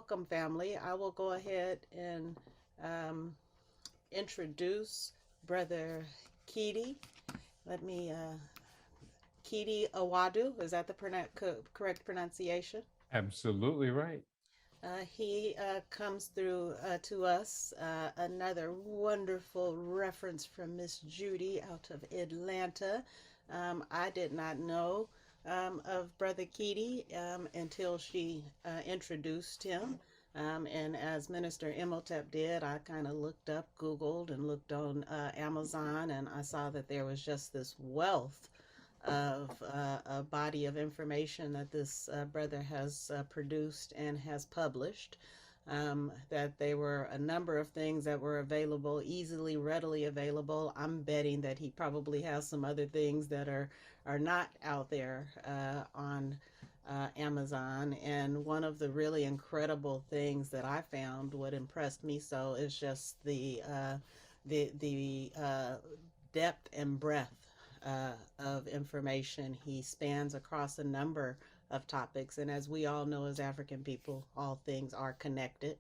welcome, family. I will go ahead and um, introduce Brother Keidi. Let me, Keidi Awadu, is that the correct pronunciation? Absolutely right. He comes through to us another wonderful reference from Miss Judy out of Atlanta. I did not know of Brother Keedy until she introduced him. And as Minister Imhotep did, I kind of looked up, Googled, and looked on Amazon, and I saw that there was just this wealth of a body of information that this brother has produced and has published. That there were a number of things that were available, easily, readily available. I'm betting that he probably has some other things that are not out there on Amazon. And one of the really incredible things that I found, what impressed me so, is just the depth and breadth of information. He spans across a number of topics, and as we all know, as African people, all things are connected.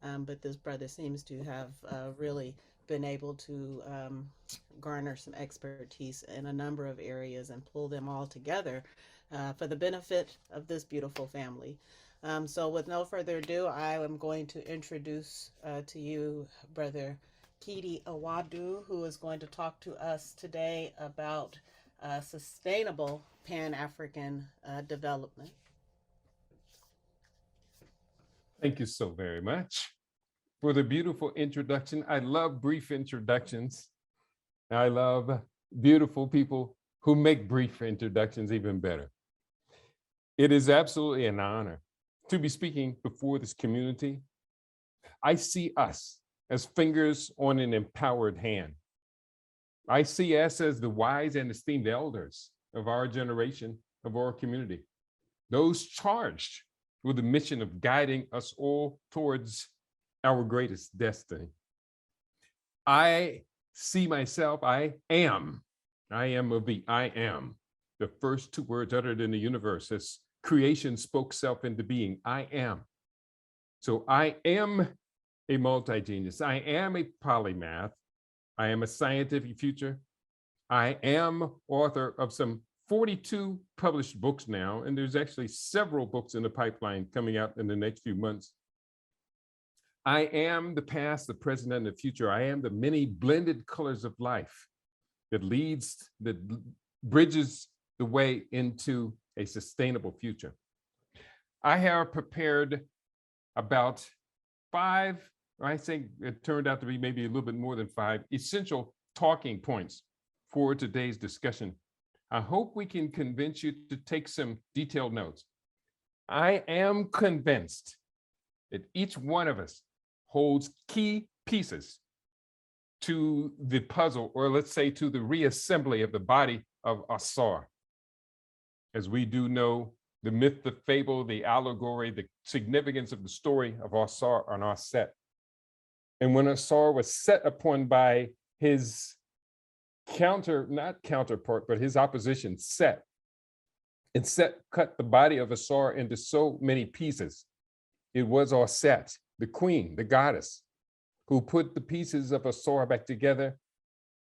But this brother seems to have really been able to garner some expertise in a number of areas and pull them all together for the benefit of this beautiful family. So, with no further ado, I am going to introduce to you Brother Keidi Awadu, who is going to talk to us today about sustainable Pan African development. Thank you so very much for the beautiful introduction. I love brief introductions. I love beautiful people who make brief introductions even better. It is absolutely an honor to be speaking before this community. I see us as fingers on an empowered hand. I see us as the wise and esteemed elders of our generation, of our community, those charged with the mission of guiding us all towards our greatest destiny. I see myself, I am of the I am, the first two words uttered in the universe as creation spoke self into being. I am. So I am a multi-genius. I am a polymath. I am a scientific future. I am author of some 42 published books now, and there's actually several books in the pipeline coming out in the next few months. I am the past, the present, and the future. I am the many blended colors of life that bridges the way into a sustainable future. I have prepared about 5, or I think it turned out to be maybe a little bit more than 5 essential talking points for today's discussion. I hope we can convince you to take some detailed notes. I am convinced that each one of us holds key pieces to the puzzle, or let's say to the reassembly of the body of Asar. As we do know, the myth, the fable, the allegory, the significance of the story of Asar on our set. And when Asar was set upon by his not counterpart, but his opposition, Set, and Set cut the body of Asar into so many pieces. It was Set, the queen, the goddess, who put the pieces of Asar back together.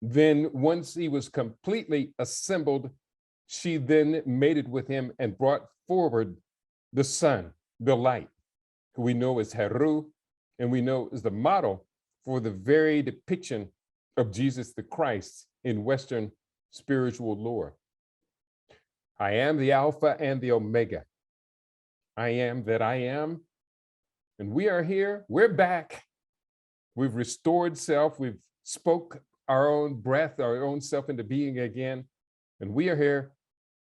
Then once he was completely assembled, she then mated with him and brought forward the sun, the light, who we know as Heru, and we know is the model for the very depiction of Jesus the Christ in Western spiritual lore. I am the Alpha and the Omega. I am that I am. And we are here, we're back. We've restored self, we've spoke our own breath, our own self into being again. And we are here,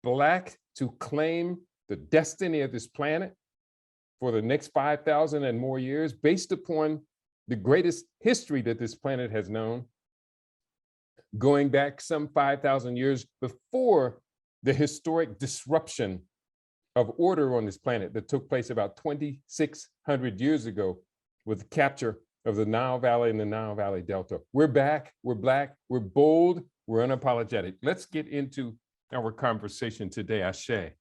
Black, to claim the destiny of this planet for the next 5,000 and more years, based upon the greatest history that this planet has known, going back some 5,000 years before the historic disruption of order on this planet that took place about 2,600 years ago with the capture of the Nile Valley and the Nile Valley Delta. We're back, we're Black, we're bold, we're unapologetic. Let's get into our conversation today, Ashe.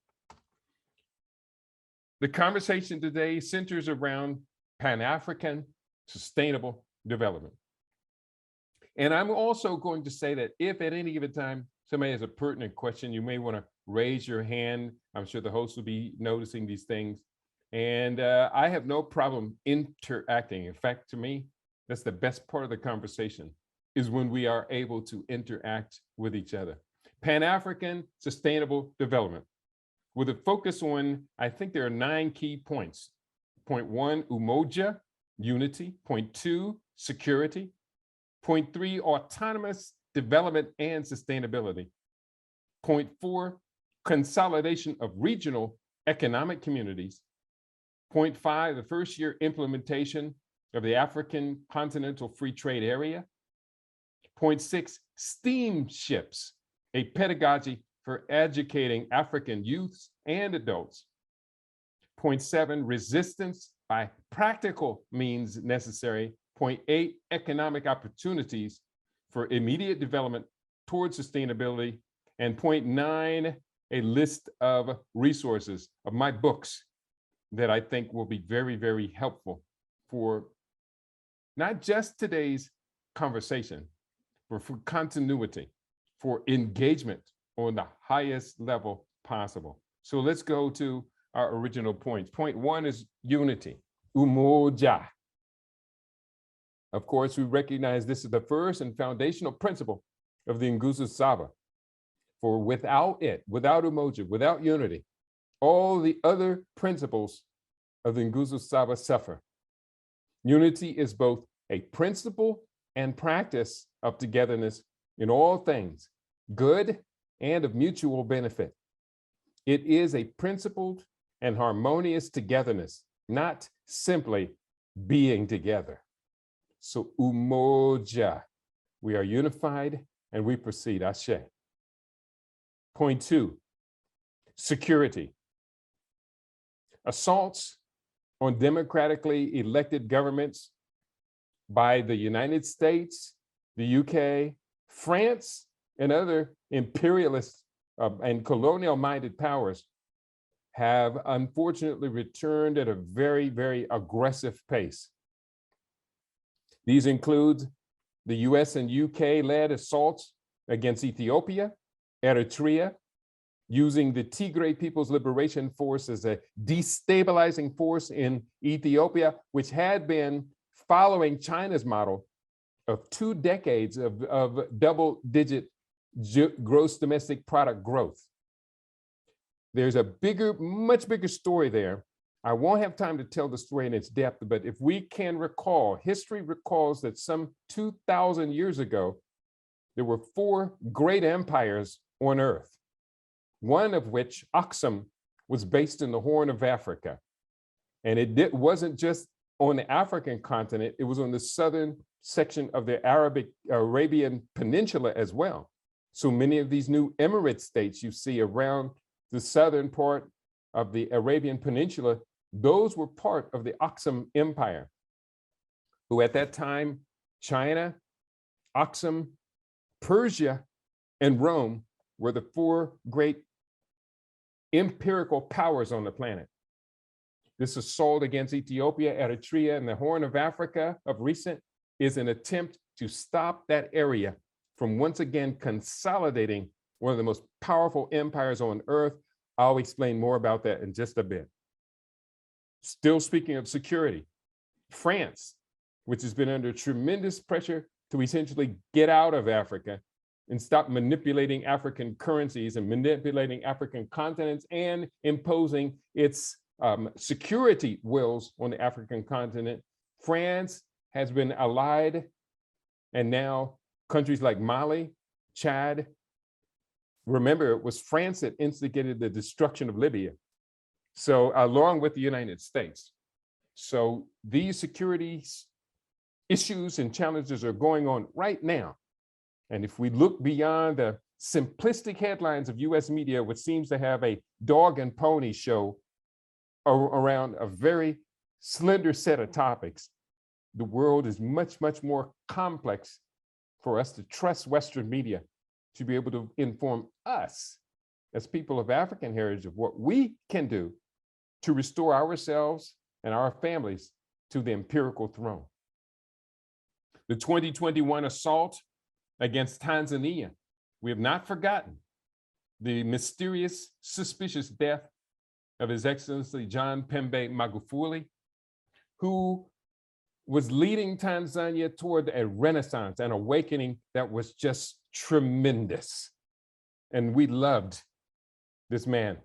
The conversation today centers around Pan-African sustainable development. And I'm also going to say that if at any given time somebody has a pertinent question, you may want to raise your hand. I'm sure the host will be noticing these things. And I have no problem interacting. In fact, to me, that's the best part of the conversation, is when we are able to interact with each other. Pan-African sustainable development, with a focus on, I think there are 9 key points. Point 1, umoja, unity. Point 2, security. Point 3, autonomous development and sustainability. Point 4, consolidation of regional economic communities. Point 5, the first year implementation of the African Continental Free Trade Area. Point 6, Steamships, a pedagogy for educating African youths and adults. Point 7, resistance by practical means necessary. Point 8, economic opportunities for immediate development towards sustainability. And point 9, a list of resources of my books that I think will be very, very helpful for not just today's conversation, but for continuity, for engagement on the highest level possible. So let's go to our original points. Point 1 is unity, umoja. Of course, we recognize this is the first and foundational principle of the Nguzo Saba. For without it, without umoja, without unity, all the other principles of the Nguzo Saba suffer. Unity is both a principle and practice of togetherness in all things, good and of mutual benefit. It is a principled and harmonious togetherness, not simply being together. So umoja, we are unified and we proceed, Ashe. Point 2, security. Assaults on democratically elected governments by the United States, the UK, France, and other imperialist and colonial-minded powers have unfortunately returned at a very, very aggressive pace. These include the US and UK-led assaults against Ethiopia, Eritrea, using the Tigray People's Liberation Force as a destabilizing force in Ethiopia, which had been following China's model of 2 decades of double-digit gross domestic product growth. There's a bigger, much bigger story there. I won't have time to tell the story in its depth, but if we can recall, history recalls that some 2,000 years ago, there were 4 great empires on Earth, one of which, Aksum, was based in the Horn of Africa. And it wasn't just on the African continent, it was on the southern section of the Arabian Peninsula as well. So many of these new emirate states you see around the southern part of the Arabian Peninsula, those were part of the Aksum Empire, who at that time, China, Aksum, Persia, and Rome were the 4 great empirical powers on the planet. This assault against Ethiopia, Eritrea, and the Horn of Africa of recent is an attempt to stop that area from once again consolidating one of the most powerful empires on Earth. I'll explain more about that in just a bit. Still speaking of security, France, which has been under tremendous pressure to essentially get out of Africa and stop manipulating African currencies and manipulating African continents and imposing its security wills on the African continent. France has been allied, and now countries like Mali, Chad. Remember, it was France that instigated the destruction of Libya. So along with the United States. So these security issues and challenges are going on right now. And if we look beyond the simplistic headlines of US media, which seems to have a dog and pony show around a very slender set of topics, the world is much, much more complex for us to trust Western media to be able to inform us as people of African heritage of what we can do to restore ourselves and our families to the empirical throne. The 2021 assault against Tanzania, we have not forgotten the mysterious, suspicious death of His Excellency John Pombe Magufuli, who was leading Tanzania toward a renaissance, an awakening that was just tremendous. And we loved this man,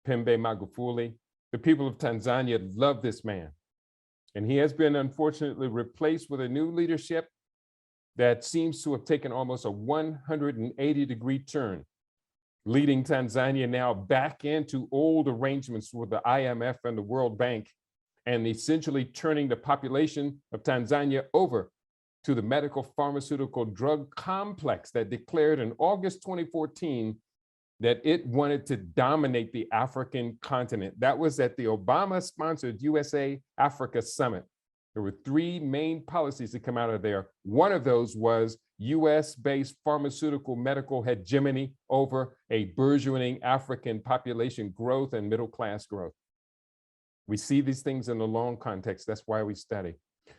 Pombe Magufuli. The people of Tanzania love this man. And he has been unfortunately replaced with a new leadership that seems to have taken almost a 180-degree turn, leading Tanzania now back into old arrangements with the IMF and the World Bank, and essentially turning the population of Tanzania over to the medical pharmaceutical drug complex that declared in August 2014 that it wanted to dominate the African continent. That was at the Obama-sponsored USA-Africa Summit. There were three main policies that come out of there. One of those was US-based pharmaceutical medical hegemony over a burgeoning African population growth and middle-class growth. We see these things in the long context. That's why we study.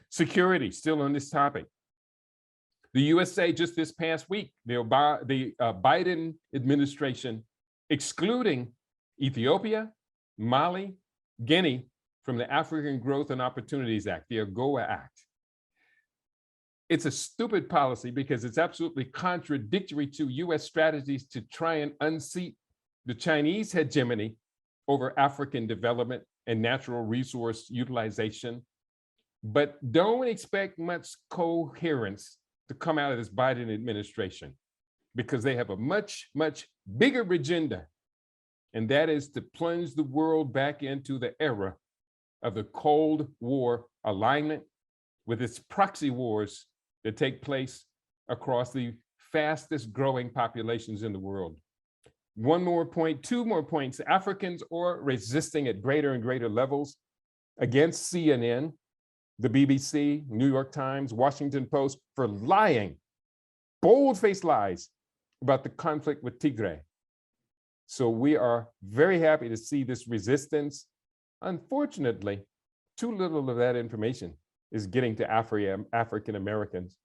Security, still on this topic. The USA just this past week, the Biden administration excluding Ethiopia, Mali, Guinea from the African Growth and Opportunities Act, the AGOA Act. It's a stupid policy because it's absolutely contradictory to US strategies to try and unseat the Chinese hegemony over African development and natural resource utilization. But don't expect much coherence to come out of this Biden administration, because they have a much, much bigger agenda, and that is to plunge the world back into the era of the Cold War alignment with its proxy wars that take place across the fastest growing populations in the world. One more point, two more points. Africans are resisting at greater and greater levels against CNN, the BBC, New York Times, Washington Post for lying, bold-faced lies about the conflict with Tigray. So we are very happy to see this resistance. Unfortunately, too little of that information is getting to African Americans.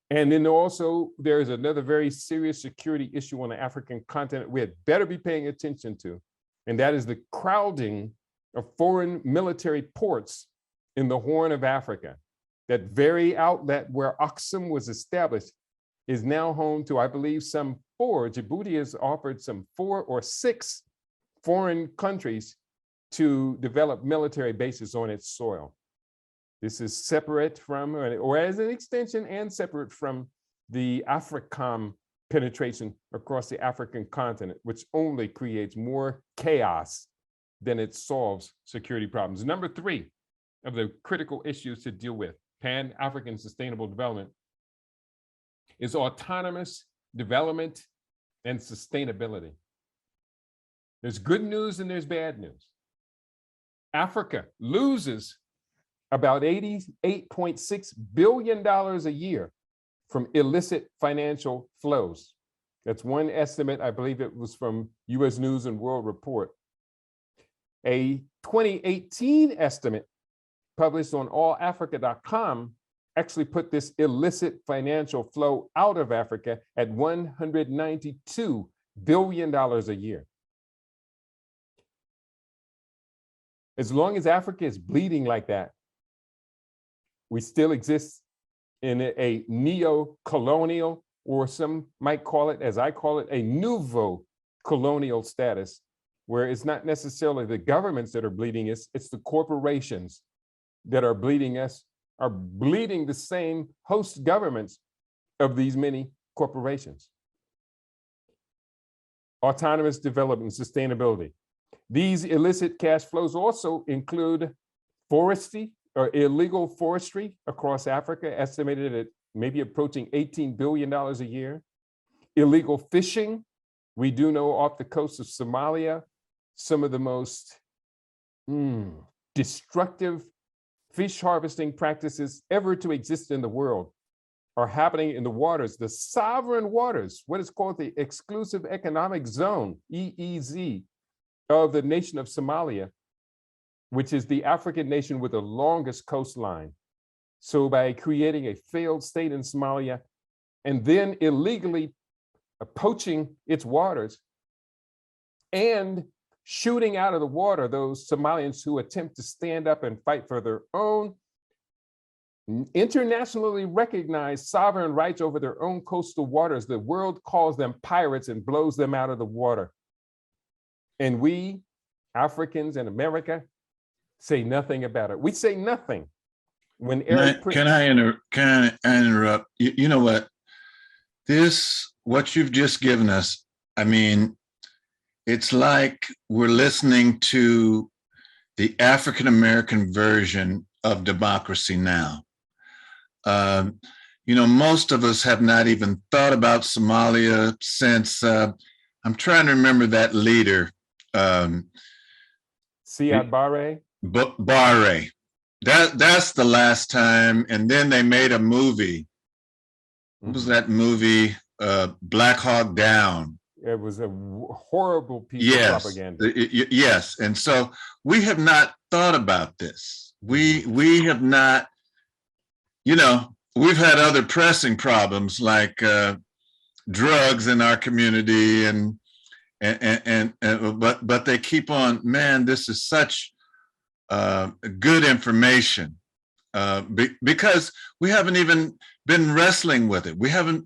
And then also there is another very serious security issue on the African continent we had better be paying attention to, and that is the crowding of foreign military ports in the Horn of Africa. That very outlet where Aksum was established is now home to, I believe, some four. Djibouti has offered some 4 or 6 foreign countries to develop military bases on its soil. This is separate from, or as an extension and separate from the AFRICOM penetration across the African continent, which only creates more chaos than it solves security problems. Number 3 of the critical issues to deal with, Pan-African sustainable development, is autonomous development and sustainability. There's good news and there's bad news. Africa loses about $88.6 billion a year from illicit financial flows. That's one estimate. I believe it was from US News and World Report. A 2018 estimate published on allafrica.com actually put this illicit financial flow out of Africa at $192 billion a year. As long as Africa is bleeding like that, we still exist in a neo-colonial, or some might call it, as I call it, a nouveau colonial status, where it's not necessarily the governments that are bleeding us, it's the corporations that are bleeding us, are bleeding the same host governments of these many corporations. Autonomous development and sustainability. These illicit cash flows also include forestry or illegal forestry across Africa, estimated at maybe approaching $18 billion a year. Illegal fishing. We do know off the coast of Somalia, some of the most destructive fish harvesting practices ever to exist in the world are happening in the waters, the sovereign waters, what is called the Exclusive Economic Zone, EEZ, of the nation of Somalia, which is the African nation with the longest coastline. So by creating a failed state in Somalia and then illegally poaching its waters and shooting out of the water those Somalians who attempt to stand up and fight for their own internationally recognized sovereign rights over their own coastal waters. The world calls them pirates and blows them out of the water. And we, Africans in America, say nothing about it. We say nothing. When Eric Can I interrupt? You know what? What you've just given us, I mean, it's like we're listening to the African-American version of Democracy Now! You know, most of us have not even thought about Somalia since, I'm trying to remember that leader. Siad Barre? Barre. That's the last time. And then they made a movie. What was that movie? Black Hawk Down. It was a horrible piece of propaganda. Yes. And so we have not thought about this. We have not, you know, we've had other pressing problems like drugs in our community but they keep on, man, this is such good information because we haven't even been wrestling with it. We haven't,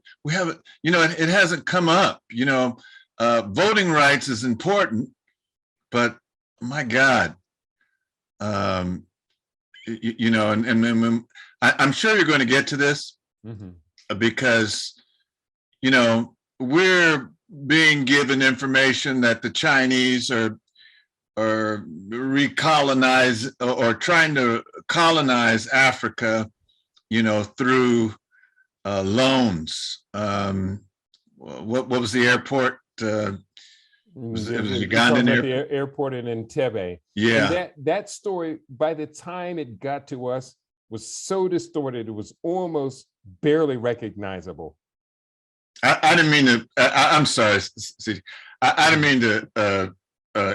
you know, it hasn't come up, you know. Voting rights is important, but my God, you know, and I'm sure you're going to get to this because, you know, we're being given information that the Chinese are recolonize or trying to colonize Africa, you know, through loans. What was the airport? It was Ugandan airport. The airport in Entebbe. Yeah. And that story, by the time it got to us, was so distorted, it was almost barely recognizable. I didn't mean to, I'm sorry, see, I didn't mean to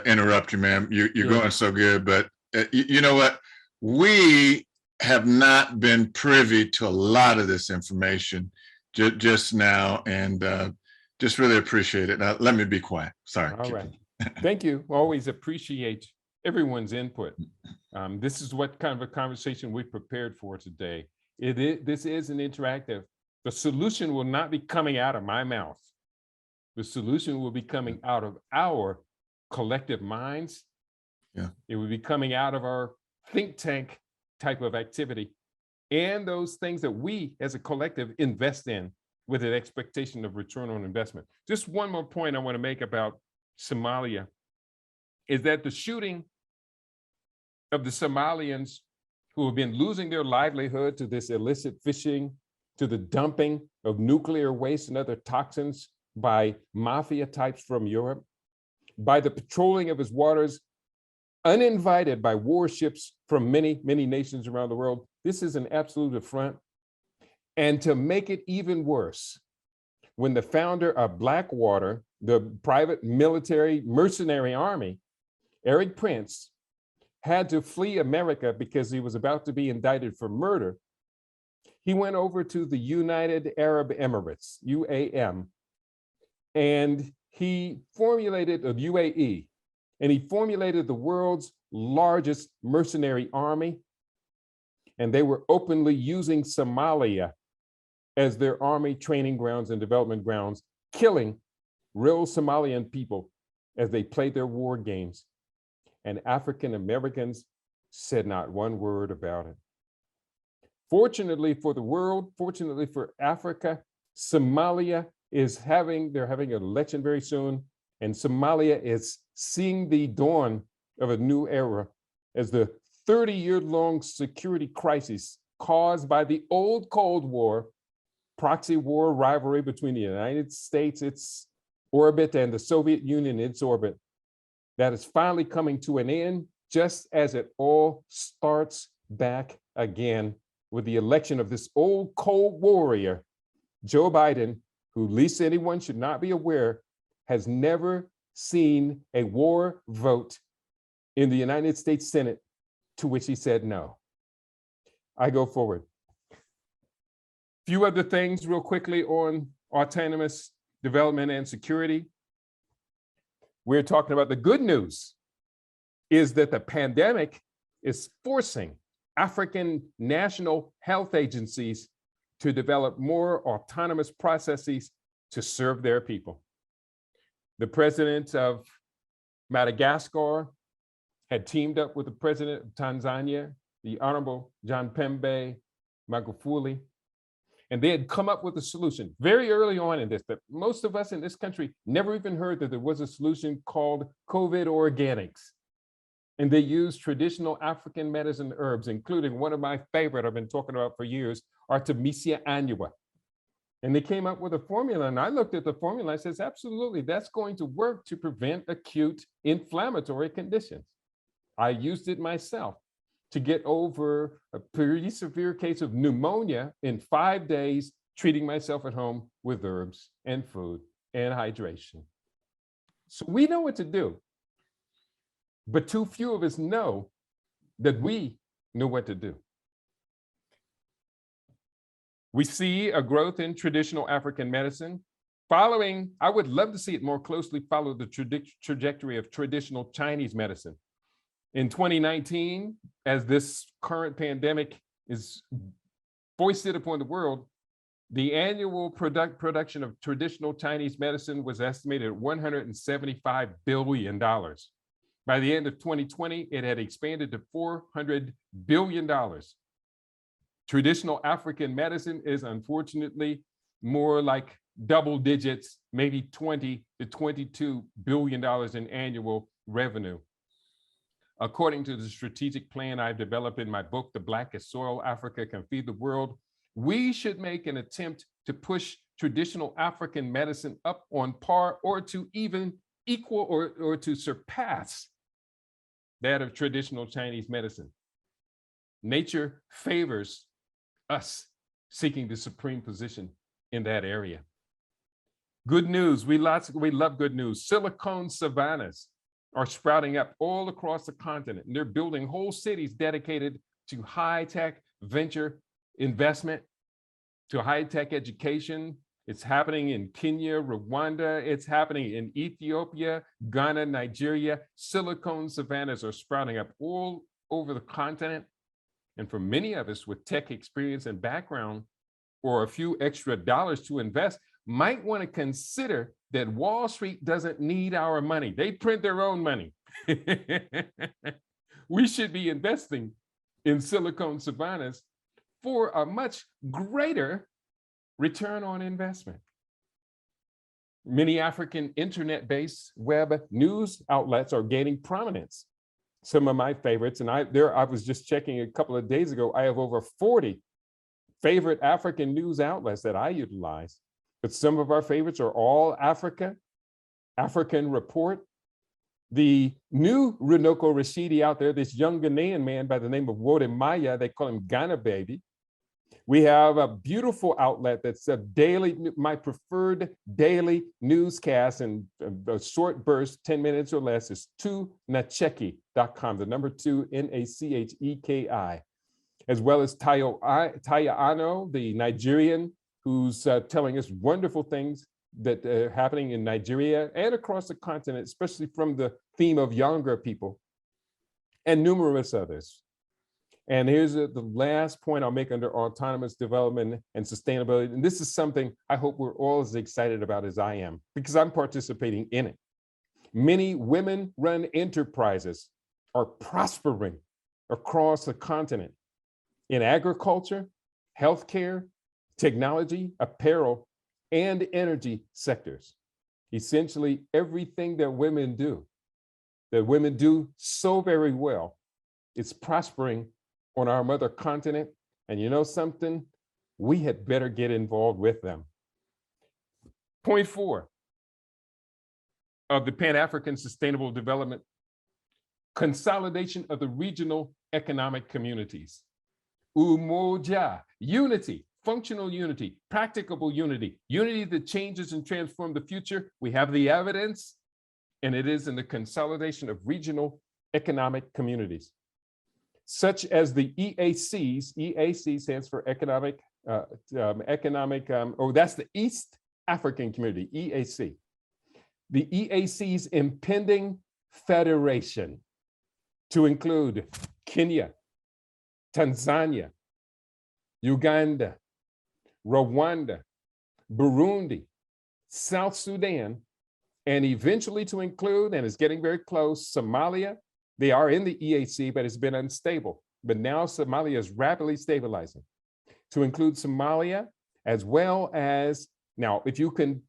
interrupt you, ma'am. You're going so good, but you know what? We have not been privy to a lot of this information just now, and just really appreciate it. Now, let me be quiet. Sorry. All right. Thank you. Always appreciate everyone's input. This is what kind of a conversation we prepared for today. This is an interactive. The solution will not be coming out of my mouth. The solution will be coming out of our collective minds. Yeah. It will be coming out of our think tank type of activity and those things that we as a collective invest in with an expectation of return on investment. Just one more point I want to make about Somalia is that the shooting of the Somalians who have been losing their livelihood to this illicit fishing, to the dumping of nuclear waste and other toxins by mafia types from Europe, by the patrolling of his waters uninvited by warships from many, many nations around the world. This is an absolute affront. And to make it even worse, when the founder of Blackwater, the private military mercenary army, Eric Prince, had to flee America because he was about to be indicted for murder, he went over to the United Arab Emirates, UAM, and he formulated a UAE, and he formulated the world's largest mercenary army, and they were openly using Somalia as their army training grounds and development grounds, killing real Somalian people as they played their war games. And African Americans said not one word about it. Fortunately for the world, fortunately for Africa, Somalia they're having an election very soon, and Somalia is seeing the dawn of a new era as the 30-year-long security crisis caused by the old Cold War, proxy war rivalry between the United States, its orbit, and the Soviet Union, its orbit, that is finally coming to an end, just as it all starts back again with the election of this old Cold warrior, Joe Biden, who, least anyone should not be aware, has never seen a war vote in the United States Senate to which he said no. I go forward. Few other things real quickly on autonomous development and security. We're talking about the good news is that the pandemic is forcing African national health agencies to develop more autonomous processes to serve their people. The president of Madagascar had teamed up with the president of Tanzania, the Honorable John Pembe Magufuli, and they had come up with a solution very early on in this that most of us in this country never even heard that there was a solution called COVID organics. And they used traditional African medicine herbs, including one of my favorite I've been talking about for years, Artemisia annua. And they came up with a formula, and I looked at the formula, I says, absolutely, that's going to work to prevent acute inflammatory conditions. I used it myself to get over a pretty severe case of pneumonia in 5 days, treating myself at home with herbs and food and hydration. So we know what to do, but too few of us know that we know what to do. We see a growth in traditional African medicine following, I would love to see it more closely follow the trajectory of traditional Chinese medicine. In 2019, as this current pandemic is foisted upon the world, the annual production of traditional Chinese medicine was estimated at $175 billion. By the end of 2020, it had expanded to $400 billion. Traditional African medicine is unfortunately more like double digits, maybe 20 to $22 billion in annual revenue. According to the strategic plan I've developed in my book, The Blackest Soil Africa Can Feed the World, we should make an attempt to push traditional African medicine up on par or to even equal or to surpass that of traditional Chinese medicine. Nature favors us seeking the supreme position in that area. Good news, we love good news. Silicon savannas are sprouting up all across the continent, and they're building whole cities dedicated to high-tech venture investment, to high-tech education. It's happening in Kenya, Rwanda, it's happening in Ethiopia, Ghana, Nigeria. Silicon savannas are sprouting up all over the continent. And for many of us with tech experience and background, or a few extra dollars to invest, might want to consider that Wall Street doesn't need our money. They print their own money. We should be investing in Silicon savannas for a much greater return on investment. Many African internet-based web news outlets are gaining prominence. Some of my favorites, and I was just checking a couple of days ago, I have over 40 favorite African news outlets that I utilize. But some of our favorites are All Africa, African Report, the new Runoko Rashidi out there, this young Ghanaian man by the name of Wode Maya, they call him Ghana Baby. We have a beautiful outlet that's a daily, my preferred daily newscast and a short burst, 10 minutes or less, is 2nacheki.com, the number 2, N-A-C-H-E-K-I, as well as Taya Ano, the Nigerian, who's telling us wonderful things that are happening in Nigeria and across the continent, especially from the theme of younger people, and numerous others. And here's the last point I'll make under autonomous development and sustainability. And this is something I hope we're all as excited about as I am, because I'm participating in it. Many women-run enterprises are prospering across the continent in agriculture, healthcare, technology, apparel, and energy sectors. Essentially, everything that women do so very well, it's prospering on our mother continent. And you know something? We had better get involved with them. Point 4 of the Pan-African Sustainable Development: consolidation of the regional economic communities. Umoja, unity, functional unity, practicable unity, unity that changes and transforms the future. We have the evidence, and it is in the consolidation of regional economic communities. such as the EACs. EAC stands for Economic, that's the East African Community, EAC. The EAC's impending federation to include Kenya, Tanzania, Uganda, Rwanda, Burundi, South Sudan, and eventually to include, and it's getting very close, Somalia. They are in the EAC, but it's been unstable. But now Somalia is rapidly stabilizing. To include Somalia, as well as, now, if you can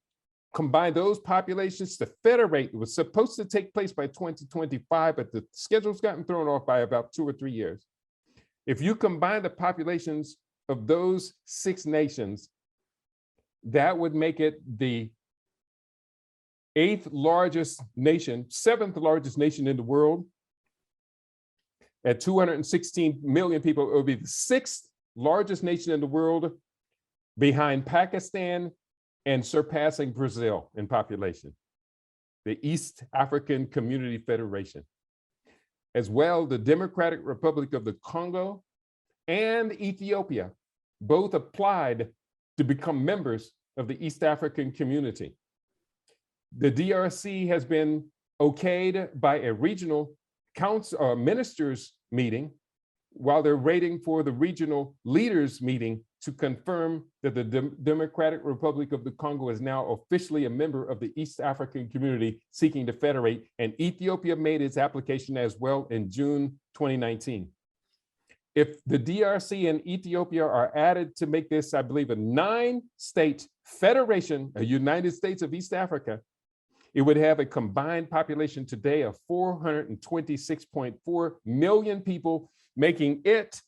combine those populations to federate, it was supposed to take place by 2025, but the schedule's gotten thrown off by about 2 or 3 years. If you combine the populations of those 6 nations, that would make it the 8th largest nation, 7th largest nation in the world. At 216 million people, it would be the 6th largest nation in the world, behind Pakistan and surpassing Brazil in population. The East African Community Federation. As well, the Democratic Republic of the Congo and Ethiopia both applied to become members of the East African community. The DRC has been okayed by a regional council or ministers meeting, while they're waiting for the regional leaders meeting to confirm that the Democratic Republic of the Congo is now officially a member of the East African community seeking to federate, and Ethiopia made its application as well in June 2019. If the DRC and Ethiopia are added to make this, I believe, a 9-state federation, a United States of East Africa, it would have a combined population today of 426.4 million people, making it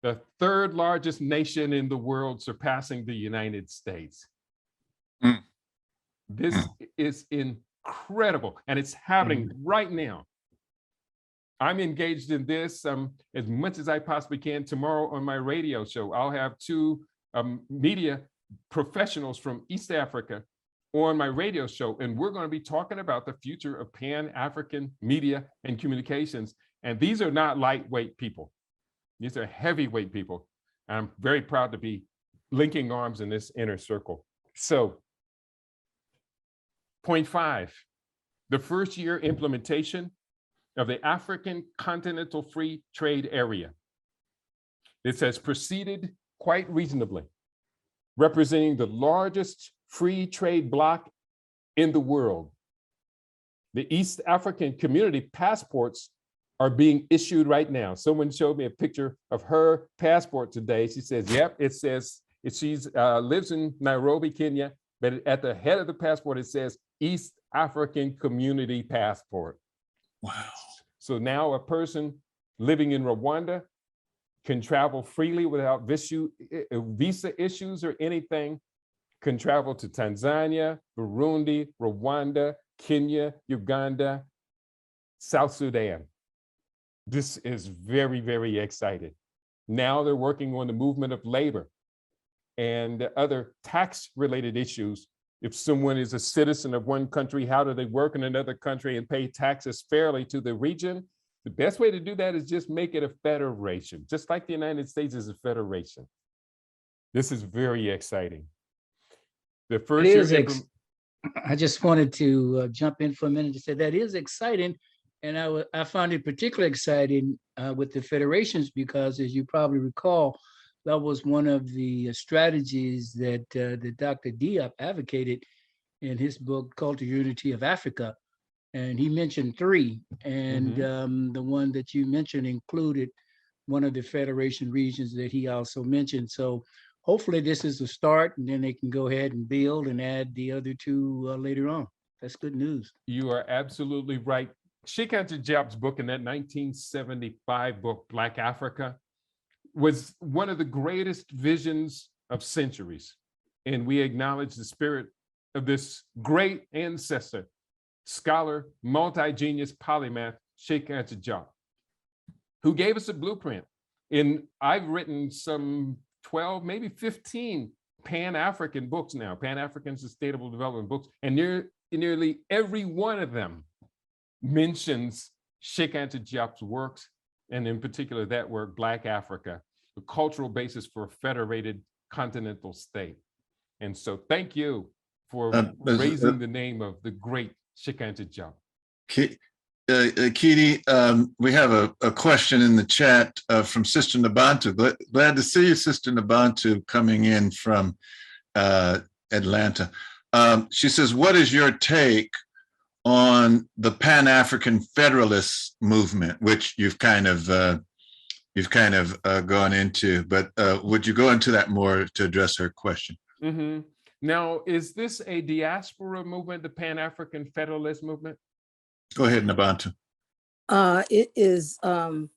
the 3rd largest nation in the world, surpassing the United States. This is incredible, and it's happening right now. I'm engaged in this as much as I possibly can. Tomorrow on my radio show, I'll have 2 media professionals from East Africa on my radio show, and we're going to be talking about the future of Pan-African media and communications. And these are not lightweight people. These are heavyweight people. I'm very proud to be linking arms in this inner circle. So, point 5, the first year implementation of the African Continental Free Trade Area. This has proceeded quite reasonably, representing the largest free trade bloc in the world. The East African Community passports are being issued right now. Someone showed me a picture of her passport today. She says, yep, it says, she lives in Nairobi, Kenya, but at the head of the passport, it says East African Community Passport. Wow. So now a person living in Rwanda can travel freely without visa issues or anything, can travel to Tanzania, Burundi, Rwanda, Kenya, Uganda, South Sudan. This is very, very exciting. Now they're working on the movement of labor and other tax-related issues. If someone is a citizen of one country, how do they work in another country and pay taxes fairly to the region? The best way to do that is just make it a federation, just like the United States is a federation. This is very exciting. The first year I just wanted to jump in for a minute to say that is exciting. And I found it particularly exciting with the federations because, as you probably recall, that was one of the strategies that Dr. Diop advocated in his book, Cultural Unity of Africa. And he mentioned 3. And the one that you mentioned included one of the federation regions that he also mentioned. So hopefully this is a start, and then they can go ahead and build and add the other 2 later on. That's good news. You are absolutely right. Sheikh Anta Diop's book in that 1975 book, Black Africa, was one of the greatest visions of centuries. And we acknowledge the spirit of this great ancestor, scholar, multi-genius polymath, Sheikh Anta Diop, who gave us a blueprint. And I've written some 12, maybe 15 Pan-African books now, Pan-African Sustainable Development books, and nearly every one of them mentions Sheikh Anta Diop's works and in particular that word, Black Africa, the cultural basis for a federated continental state. And so thank you for raising the name of the great Shikanta Jump. Keidi, we have a question in the chat from Sister Nabantu. Glad to see you, Sister Nabantu, coming in from Atlanta. She says, what is your take on the Pan-African Federalist movement, which you've kind of gone into, but would you go into that more to address her question? Mm-hmm. Now, is this a diaspora movement, the Pan-African Federalist movement? Go ahead, Nabantu. It is 5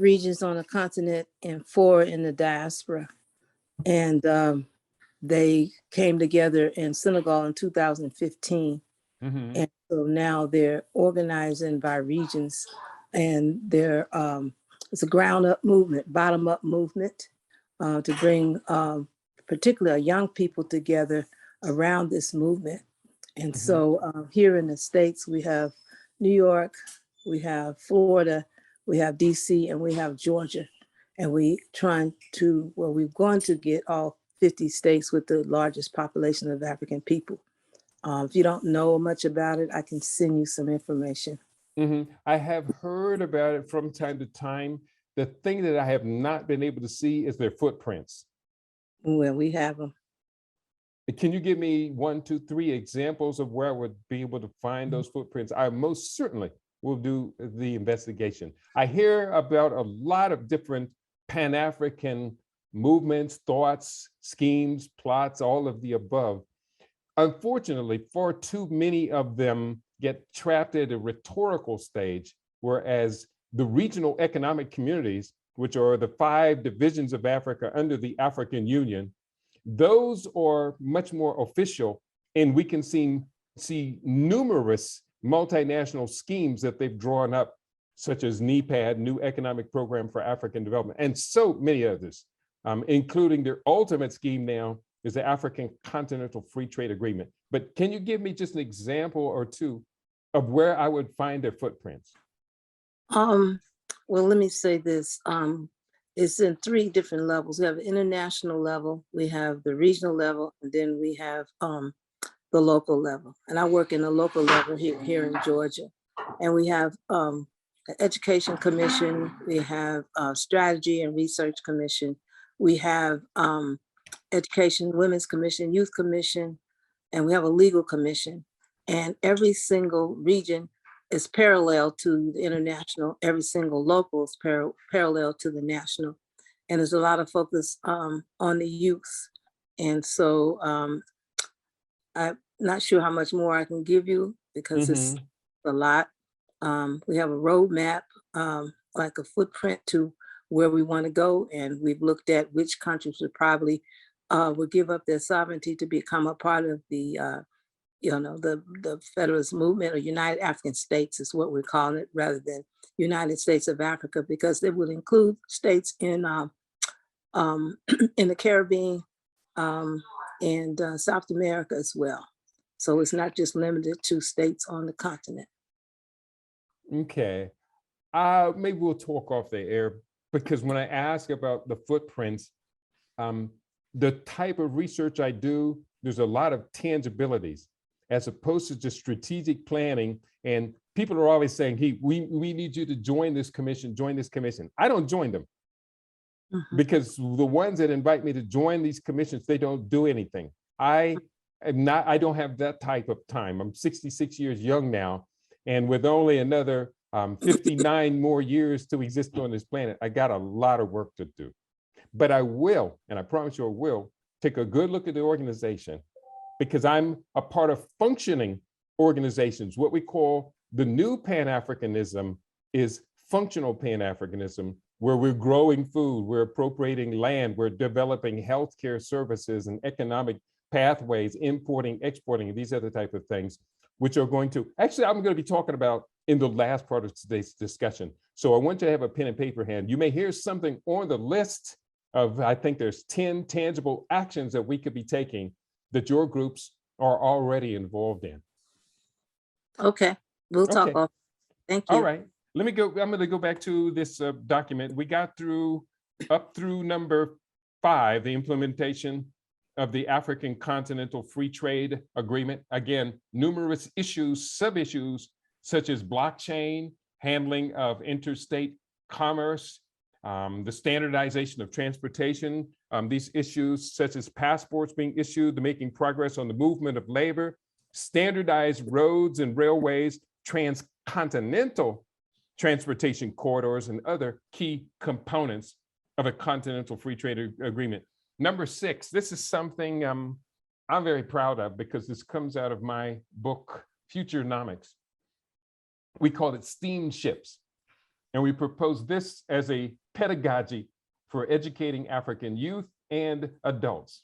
regions on the continent and 4 in the diaspora. And they came together in Senegal in 2015. Mm-hmm. And so now they're organizing by regions, and they're it's a ground up movement, bottom up movement to bring particularly young people together around this movement. And Mm-hmm. so here in the States, we have New York, we have Florida, we have DC, and we have Georgia. And we're going to get all 50 states with the largest population of African people. If you don't know much about it, I can send you some information. Mm-hmm. I have heard about it from time to time. The thing that I have not been able to see is their footprints. Well, we have them. Can you give me 1, 2, 3 examples of where I would be able to find those footprints? I most certainly will do the investigation. I hear about a lot of different Pan-African movements, thoughts, schemes, plots, all of the above. Unfortunately, far too many of them get trapped at a rhetorical stage, whereas the regional economic communities, which are the 5 divisions of Africa under the African Union, those are much more official, and we can see numerous multinational schemes that they've drawn up, such as NEPAD, New Economic Program for African Development, and so many others, including their ultimate scheme now is the African Continental Free Trade Agreement. But can you give me just an example or two of where I would find their footprints? Well, let me say this. It's in 3 different levels. We have the international level, we have the regional level, and then we have the local level. And I work in the local level here in Georgia. And we have the Education Commission, we have Strategy and Research Commission, we have Education, Women's Commission, Youth Commission, and we have a Legal Commission. And every single region is parallel to the international. Every single local is parallel to the national. And there's a lot of focus on the youth. And so I'm not sure how much more I can give you because it's a lot. We have a roadmap, like a footprint to where we want to go. And we've looked at which countries would probably would give up their sovereignty to become a part of the the Federalist movement, or United African States is what we're calling it, rather than United States of Africa, because it would include states in the Caribbean and South America as well. So it's not just limited to states on the continent. Okay. Maybe we'll talk off the air, because when I ask about the footprints, the type of research I do, there's a lot of tangibilities as opposed to just strategic planning. And people are always saying, hey, we need you to join this commission, join this commission. I don't join them because the ones that invite me to join these commissions, they don't do anything. I don't have that type of time. I'm 66 years young now. And with only another 59 more years to exist on this planet, I got a lot of work to do. But I will, and I promise you I will, take a good look at the organization, because I'm a part of functioning organizations. What we call the new Pan-Africanism is functional Pan-Africanism, where we're growing food, we're appropriating land, we're developing healthcare services and economic pathways, importing, exporting, these other type of things, which are going to, actually, I'm going to be talking about in the last part of today's discussion. So I want you to have a pen and paper hand. You may hear something on the list of, I think there's 10 tangible actions that we could be taking that your groups are already involved in. Okay, we'll talk off. Thank you. All right. I'm going to go back to this document. We got up through number 5, the implementation of the African Continental Free Trade Agreement. Again, numerous issues, sub-issues, such as blockchain, handling of interstate commerce, the standardization of transportation, these issues such as passports being issued, making progress on the movement of labor, standardized roads and railways, transcontinental transportation corridors, and other key components of a continental free trade agreement. Number 6, this is something I'm very proud of because this comes out of my book, Futuronomics. We call it Steamships. And we propose this as a pedagogy for educating African youth and adults.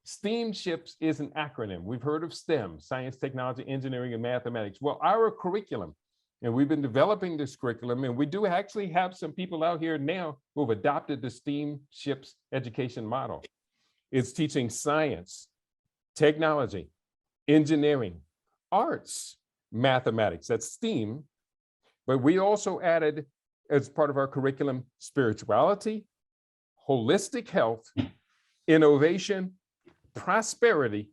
Steamships is an acronym. We've heard of STEM, science, technology, engineering, and mathematics. Well, our curriculum, and we've been developing this curriculum, and we do actually have some people out here now who have adopted the Steamships education model. It's teaching science, technology, engineering, arts, mathematics, that's STEAM, but we also added as part of our curriculum, spirituality, holistic health, innovation, prosperity,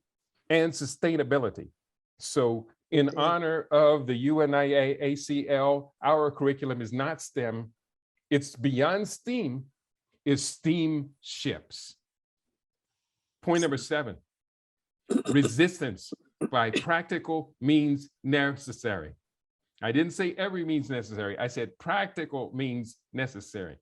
and sustainability. So in honor of the UNIA ACL, our curriculum is not STEM, it's beyond STEAM, it's Steamships. Point number 7, resistance by practical means necessary. I didn't say every means necessary, I said practical means necessary,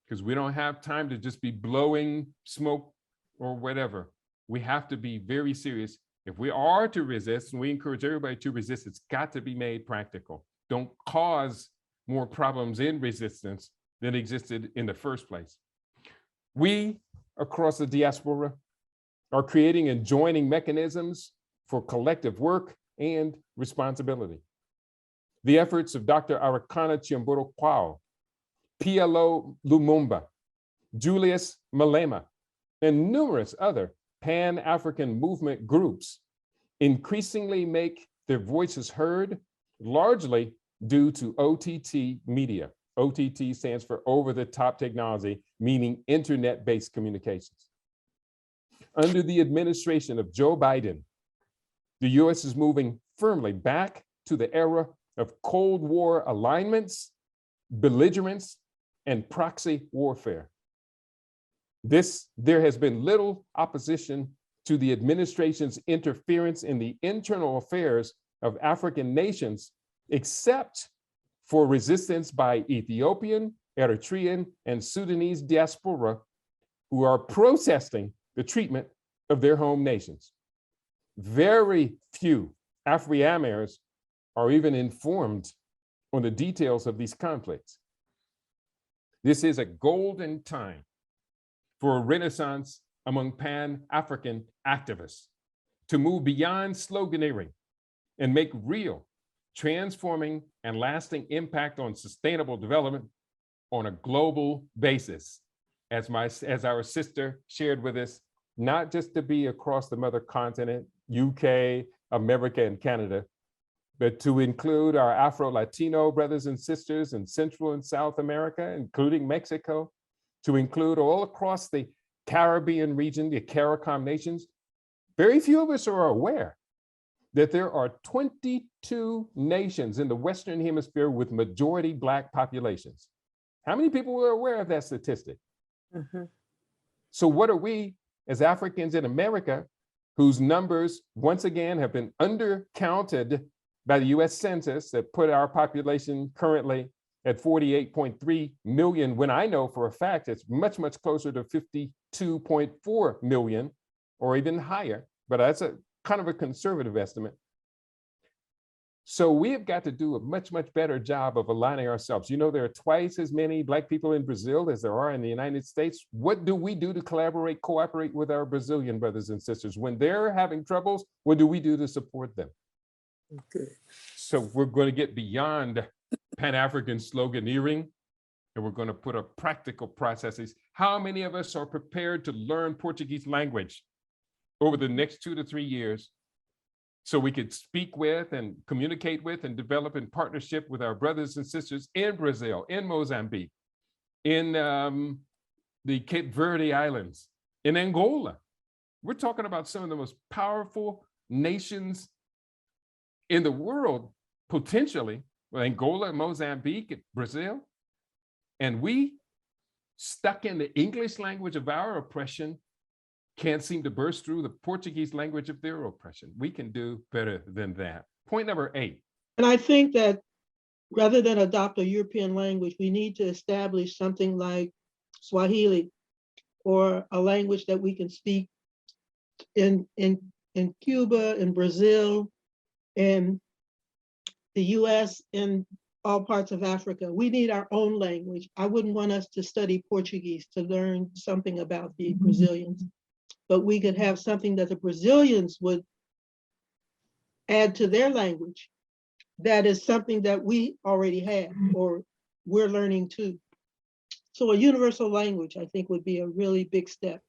because we don't have time to just be blowing smoke or whatever. We have to be very serious. If we are to resist, and we encourage everybody to resist, it's got to be made practical. Don't cause more problems in resistance than existed in the first place. We, across the diaspora, are creating and joining mechanisms for collective work and responsibility. The efforts of Dr. Arikana Chiamburo Kwao, PLO Lumumba, Julius Malema, and numerous other Pan-African movement groups increasingly make their voices heard, largely due to OTT media. OTT stands for over-the-top technology, meaning internet-based communications. Under the administration of Joe Biden, the US is moving firmly back to the era of Cold War alignments, belligerence, and proxy warfare. There has been little opposition to the administration's interference in the internal affairs of African nations, except for resistance by Ethiopian, Eritrean, and Sudanese diaspora who are protesting the treatment of their home nations. Very few Afro-Americans are even informed on the details of these conflicts. This is a golden time for a renaissance among Pan-African activists to move beyond sloganeering and make real, transforming, and lasting impact on sustainable development on a global basis. As our sister shared with us, not just to be across the mother continent, UK, America, and Canada, but to include our Afro-Latino brothers and sisters in Central and South America, including Mexico, to include all across the Caribbean region, the CARICOM nations. Very few of us are aware that there are 22 nations in the Western Hemisphere with majority Black populations. How many people are aware of that statistic? Mm-hmm. So what are we as Africans in America, whose numbers once again have been undercounted by the US Census that put our population currently at 48.3 million, when I know for a fact it's much, much closer to 52.4 million or even higher, but that's a kind of a conservative estimate. So we have got to do a much, much better job of aligning ourselves. You know, there are twice as many Black people in Brazil as there are in the United States. What do we do to collaborate, cooperate with our Brazilian brothers and sisters? When they're having troubles, what do we do to support them? Good. So we're going to get beyond Pan-African sloganeering, and we're going to put up practical processes. How many of us are prepared to learn Portuguese language over the next 2 to 3 years so we could speak with and communicate with and develop in partnership with our brothers and sisters in Brazil, in Mozambique, in the Cape Verde Islands, in Angola. We're talking about some of the most powerful nations in the world, potentially, with Angola, Mozambique, Brazil. And we, stuck in the English language of our oppression, can't seem to burst through the Portuguese language of their oppression. We can do better than that. Point number 8. And I think that rather than adopt a European language, we need to establish something like Swahili, or a language that we can speak in Cuba, in Brazil, in the US, in all parts of Africa. We need our own language. I wouldn't want us to study Portuguese to learn something about the Brazilians, but we could have something that the Brazilians would add to their language that is something that we already have or we're learning too. So a universal language, I think, would be a really big step.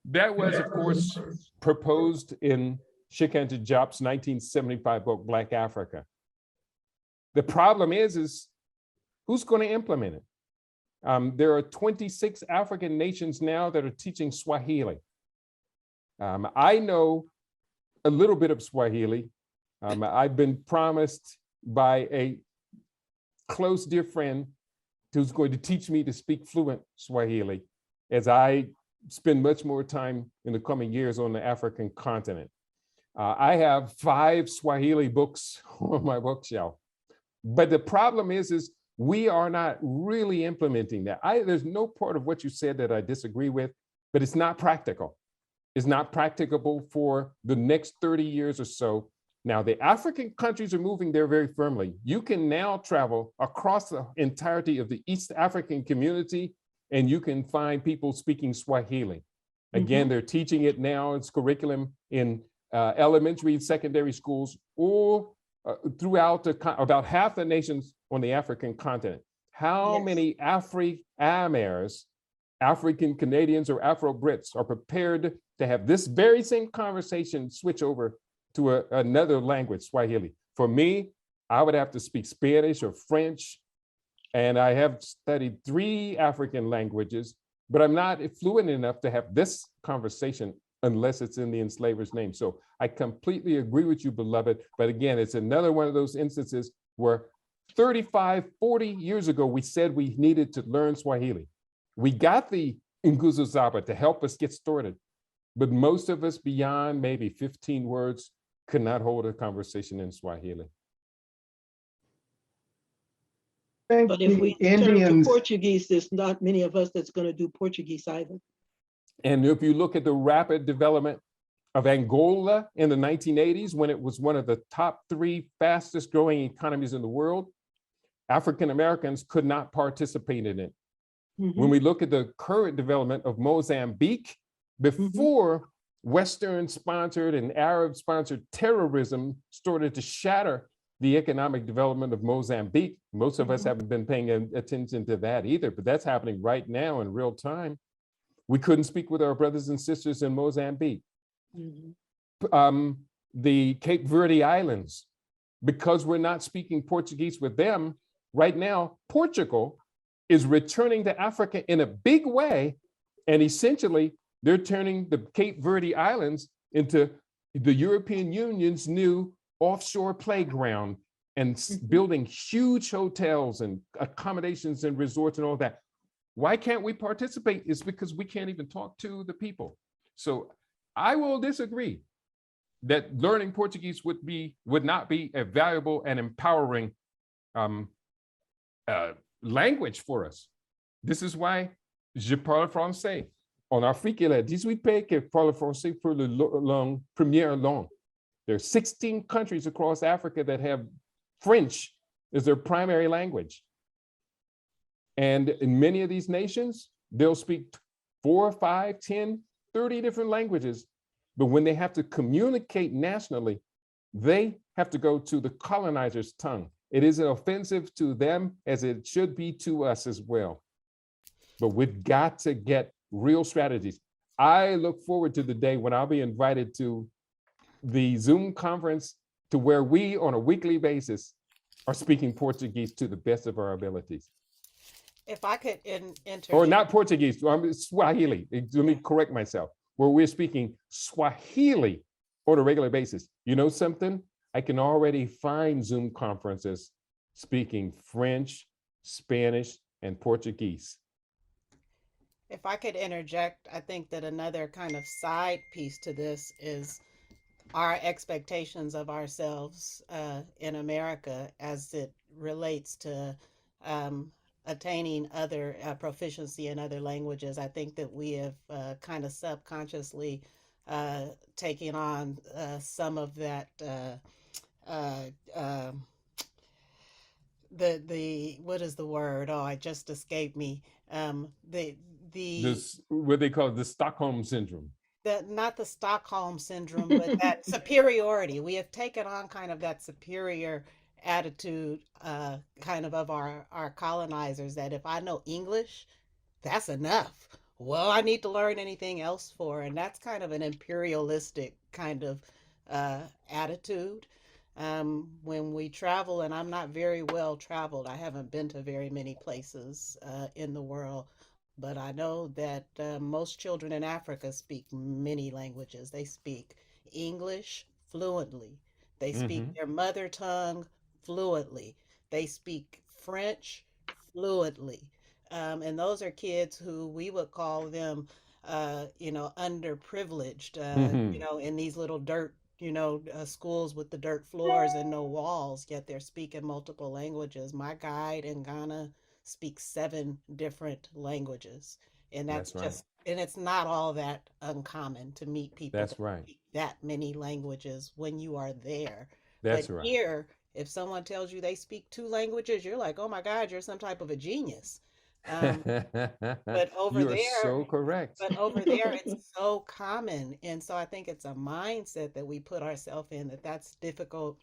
That was, of course, proposed in Shikanta Diop's 1975 book, Black Africa. The problem is who's going to implement it? There are 26 African nations now that are teaching Swahili. I know a little bit of Swahili. I've been promised by a close dear friend who's going to teach me to speak fluent Swahili as I spend much more time in the coming years on the African continent. I have 5 Swahili books on my bookshelf. But the problem is we are not really implementing that. There's no part of what you said that I disagree with, but it's not practical. It's not practicable for the next 30 years or so. Now, the African countries are moving there very firmly. You can now travel across the entirety of the East African community, and you can find people speaking Swahili. Again, they're teaching it now. It's curriculum in elementary and secondary schools, or throughout about half the nations on the African continent. How many Afri-Amers, African Canadians or Afro-Brits are prepared to have this very same conversation switch over to another language, Swahili? For me, I would have to speak Spanish or French, and I have studied 3 African languages, but I'm not fluent enough to have this conversation unless it's in the enslaver's name. So I completely agree with you, beloved. But again, it's another one of those instances where 35, 40 years ago, we said we needed to learn Swahili. We got the Nguzo Zaba to help us get started, but most of us beyond maybe 15 words could not hold a conversation in Swahili. But if we turn to Portuguese, there's not many of us that's going to do Portuguese either. And if you look at the rapid development of Angola in the 1980s, when it was one of the top 3 fastest growing economies in the world, African Americans could not participate in it. When we look at the current development of Mozambique, before Western sponsored and Arab sponsored terrorism started to shatter the economic development of Mozambique, most of us haven't been paying attention to that either, but that's happening right now in real time. We couldn't speak with our brothers and sisters in Mozambique. The Cape Verde Islands, because we're not speaking Portuguese with them, right now, Portugal is returning to Africa in a big way, and essentially, they're turning the Cape Verde Islands into the European Union's new offshore playground and building huge hotels and accommodations and resorts and all that. Why can't we participate? It's because we can't even talk to the people. So I will disagree that learning Portuguese would not be a valuable and empowering language for us. This is why je parle français. En Afrique, il y a 18 pays qui parlent français pour la langue, première langue. There are 16 countries across Africa that have French as their primary language. And in many of these nations, they'll speak 4, 5, 10, 30 different languages. But when they have to communicate nationally, they have to go to the colonizer's tongue. It is offensive to them as it should be to us as well. But we've got to get real strategies. I look forward to the day when I'll be invited to the Zoom conference to where we on a weekly basis are speaking Portuguese to the best of our abilities. If I could Or interject. not Portuguese, Swahili. Let me correct myself. Where we're speaking Swahili on a regular basis. You know something? I can already find Zoom conferences speaking French, Spanish, and Portuguese. If I could interject, I think that another kind of side piece to this is our expectations of ourselves in America as it relates to attaining other proficiency in other languages. I think that we have kind of subconsciously taken on some of that the what is the word? Oh, it just escaped me. The This what they call the Stockholm syndrome. not the Stockholm syndrome, but that superiority. We have taken on kind of that superior attitude, kind of our colonizers. That if I know English, that's enough. Well, I need to learn anything else for, and that's kind of an imperialistic kind of attitude. When we travel, and I'm not very well traveled, I haven't been to very many places in the world, but I know that most children in Africa speak many languages. They speak English fluently, they speak their mother tongue fluently, they speak French fluently. And those are kids who we would call them, underprivileged, in these little dirt, schools with the dirt floors and no walls, yet they're speaking multiple languages. My guide in Ghana speaks 7 different languages. And that's That's right. just, and it's not all that uncommon to meet people That's that right. speak that many languages when you are there. That's But right. here, if someone tells you they speak 2 languages, you're like, oh my God, you're some type of a genius. Um, but over You are there, so correct. it's so common. And so I think it's a mindset that we put ourselves in that's difficult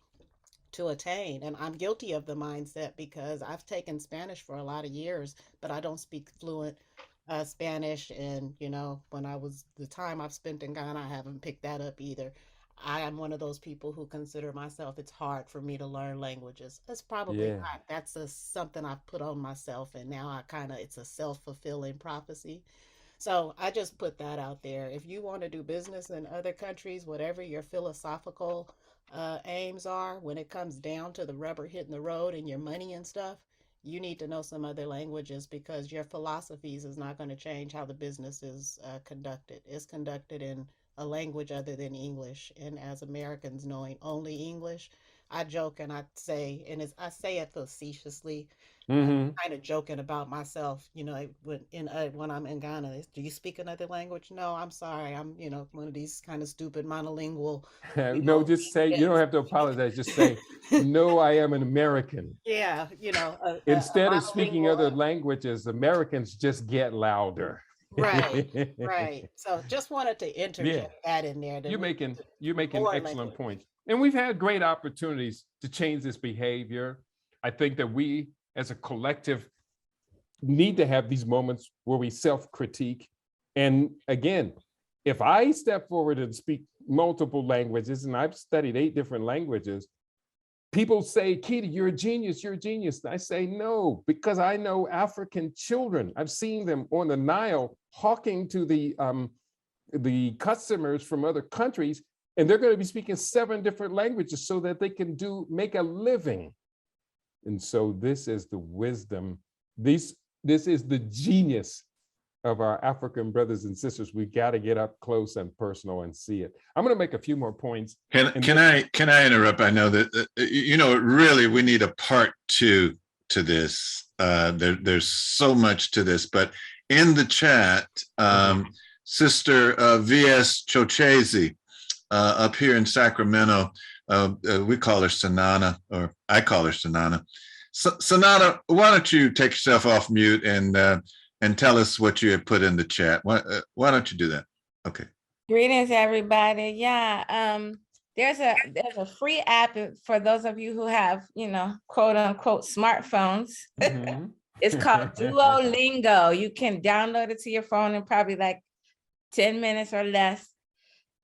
to attain. And I'm guilty of the mindset because I've taken Spanish for a lot of years, but I don't speak fluent Spanish. And, when the time I've spent in Ghana, I haven't picked that up either. I am one of those people who consider myself, it's hard for me to learn languages. It's probably Yeah. not. That's something I've put on myself. And now it's a self-fulfilling prophecy. So I just put that out there. If you want to do business in other countries, whatever your philosophical aims are, when it comes down to the rubber hitting the road and your money and stuff, you need to know some other languages because your philosophies is not going to change how the business is conducted. It's conducted in a language other than English. And as Americans knowing only English, I joke and I say, and I say it facetiously, Hmm. kind of joking about myself, when I'm in Ghana. Do you speak another language? No, I'm sorry. I'm, one of these kind of stupid monolingual, No, just say, you don't have to apologize. Just say, no, I am an American. yeah, a Instead of speaking monolingual. other languages, Americans just get louder. Right, right. So just wanted to Yeah. interject that in there. That You're we making more excellent language. points. And we've had great opportunities to change this behavior. I think that we as a collective need to have these moments where we self-critique. And again, if I step forward and speak multiple languages, and I've studied 8 different languages, people say, Keidi, you're a genius, you're a genius. And I say, no, because I know African children. I've seen them on the Nile hawking to the customers from other countries, and they're going to be speaking 7 different languages so that they can make a living. And so this is the wisdom, this is the genius of our African brothers and sisters. We got to get up close and personal and see it. I'm going to make a few more points. Can I interrupt? I know that really we need a part 2 to this. There's so much to this, but in the chat, Sister VS Chochezi up here in Sacramento, we call her Sanana, or I call her Sanana. Sanana, why don't you take yourself off mute and tell us what you had put in the chat? Why don't you do that? Okay. Greetings, everybody. Yeah, there's a free app for those of you who have, quote unquote smartphones. It's called Duolingo. You can download it to your phone in probably like 10 minutes or less.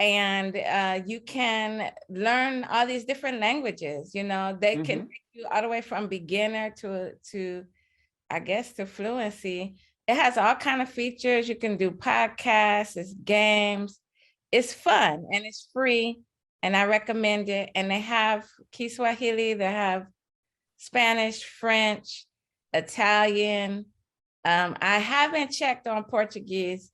and you can learn all these different languages. You know, they can take you all the way from beginner to I guess to fluency. It has all kind of features. You can do podcasts, it's games, it's fun, and it's free, and I recommend it. And they have Kiswahili, they have Spanish, French, Italian. I haven't checked on Portuguese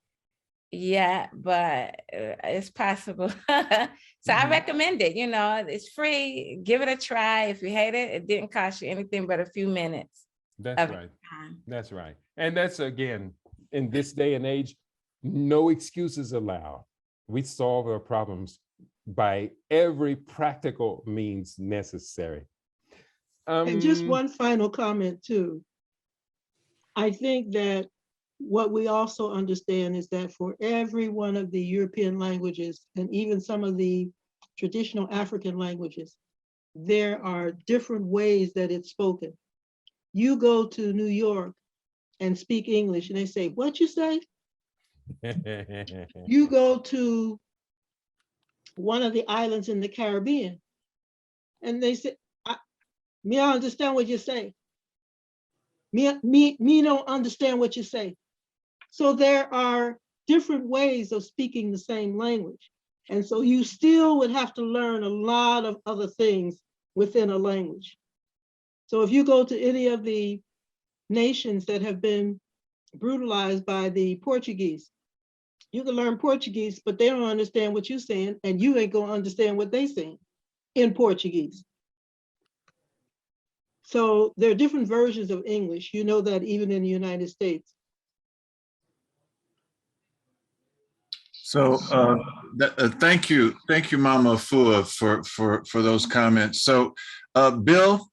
yet, but it's possible. So I recommend it. You know, it's free. Give it a try. If you hate it, it didn't cost you anything but a few minutes. That's right. That's right. And that's, again, in this day and age, no excuses allowed. We solve our problems by every practical means necessary. And just one final comment too. I think that what we also understand is that for every one of the European languages, and even some of the traditional African languages, there are different ways that it's spoken. You go to New York and speak English and they say, what you say? You go to one of the islands in the Caribbean and they say, me I understand what you say. Me don't understand what you say. So there are different ways of speaking the same language. And so you still would have to learn a lot of other things within a language. So if you go to any of the nations that have been brutalized by the Portuguese, you can learn Portuguese, but they don't understand what you're saying, and you ain't gonna understand what they're saying in Portuguese. So there are different versions of English. You know that even in the United States. So thank you, Mama Fua, for those comments. So Bill,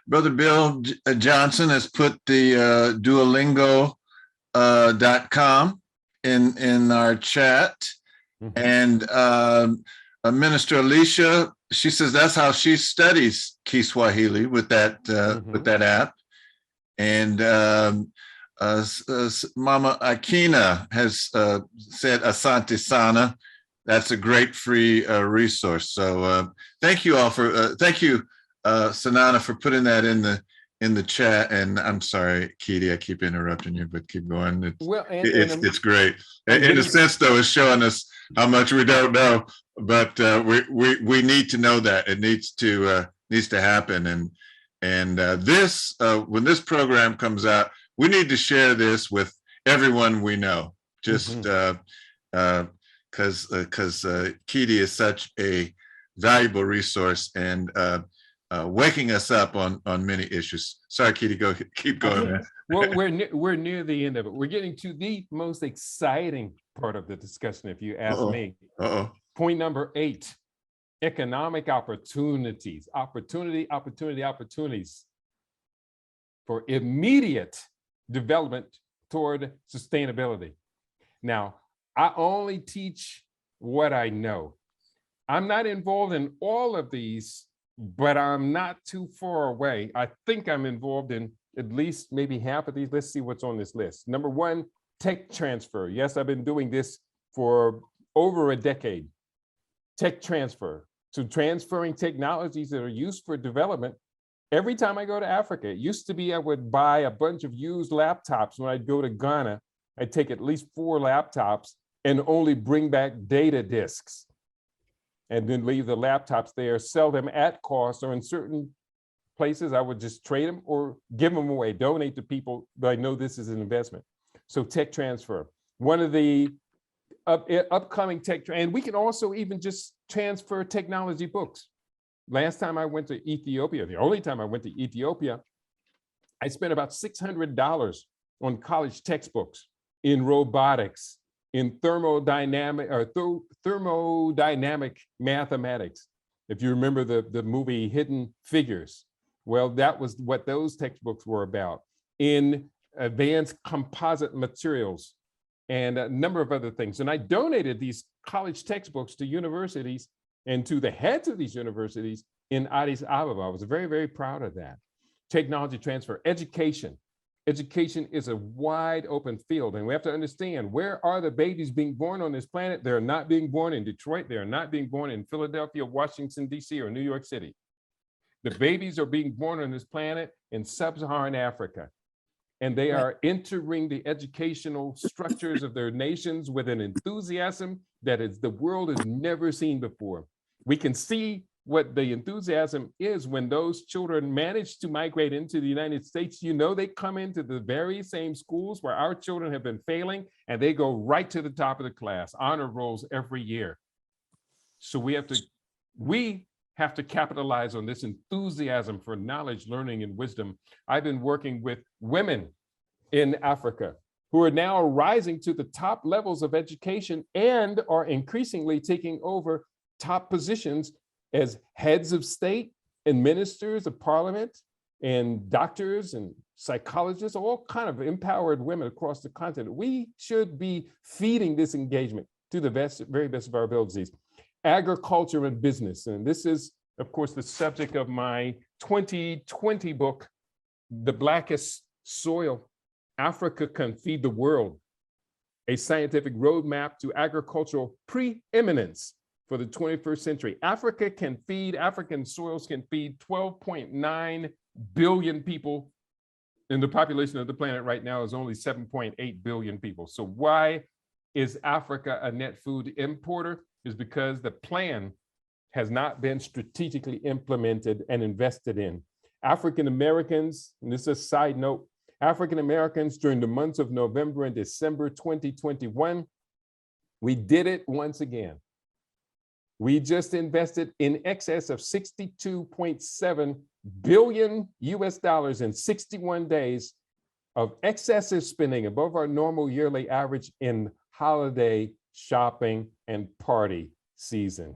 Brother Bill Johnson has put the Duolingo.com in our chat, and Minister Alicia, she says that's how she studies Kiswahili with that app, and Mama Akina has said Asante Sana. That's a great free resource. So thank you all for thank you, Sanana, for putting that in the chat. And I'm sorry, Keidi, I keep interrupting you, but keep going. It's great. In a sense, though, it's showing us how much we don't know, but we need to know that it needs to happen. And this when this program comes out, we need to share this with everyone we know, just because Keidi is such a valuable resource and waking us up on many issues. Sorry, Keidi, keep going, man. Well, we're near the end of it. We're getting to the most exciting part of the discussion, if you ask me. Point number 8, economic opportunities, opportunities for immediate development toward sustainability. Now, I only teach what I know. I'm not involved in all of these, but I'm not too far away. I think I'm involved in at least maybe half of these. Let's see what's on this list. Number 1, tech transfer. Yes, I've been doing this for over a decade. Tech transfer. So transferring technologies that are used for development. Every time I go to Africa, it used to be I would buy a bunch of used laptops. When I'd go to Ghana, I'd take at least 4 laptops and only bring back data disks, and then leave the laptops there, sell them at cost, or in certain places, I would just trade them or give them away, donate to people that I know this is an investment. So tech transfer. One of the upcoming tech, and we can also even just transfer technology books. Last time I went to Ethiopia, the only time I went to Ethiopia, I spent about $600 on college textbooks in robotics, in thermodynamic mathematics. If you remember the movie Hidden Figures, well, that was what those textbooks were about. In advanced composite materials and a number of other things. And I donated these college textbooks to universities and to the heads of these universities in Addis Ababa. I was very, very proud of that. Technology transfer, education Education is a wide open field, and we have to understand, where are the babies being born on this planet? They're not being born in Detroit. They're not being born in Philadelphia, Washington, D.C., or New York City. The babies are being born on this planet in sub-Saharan Africa, and they are entering the educational structures of their nations with an enthusiasm that the world has never seen before. We can see what the enthusiasm is when those children manage to migrate into the United States. You know, they come into the very same schools where our children have been failing, and they go right to the top of the class, honor rolls every year. So we have to capitalize on this enthusiasm for knowledge, learning, and wisdom. I've been working with women in Africa who are now rising to the top levels of education and are increasingly taking over top positions as heads of state and ministers of parliament and doctors and psychologists, all kind of empowered women across the continent. We should be feeding this engagement to the very best of our abilities. Agriculture and business, and this is, of course, the subject of my 2020 book, The Blackest Soil: Africa Can Feed the World, a scientific roadmap to agricultural preeminence for the 21st century. African soils can feed 12.9 billion people, and the population of the planet right now is only 7.8 billion people. So why is Africa a net food importer? Is because the plan has not been strategically implemented and invested in. African Americans, and this is a side note, African Americans during the months of November and December 2021, we did it once again. We just invested in excess of $62.7 billion in 61 days of excessive spending above our normal yearly average in holiday shopping and party season.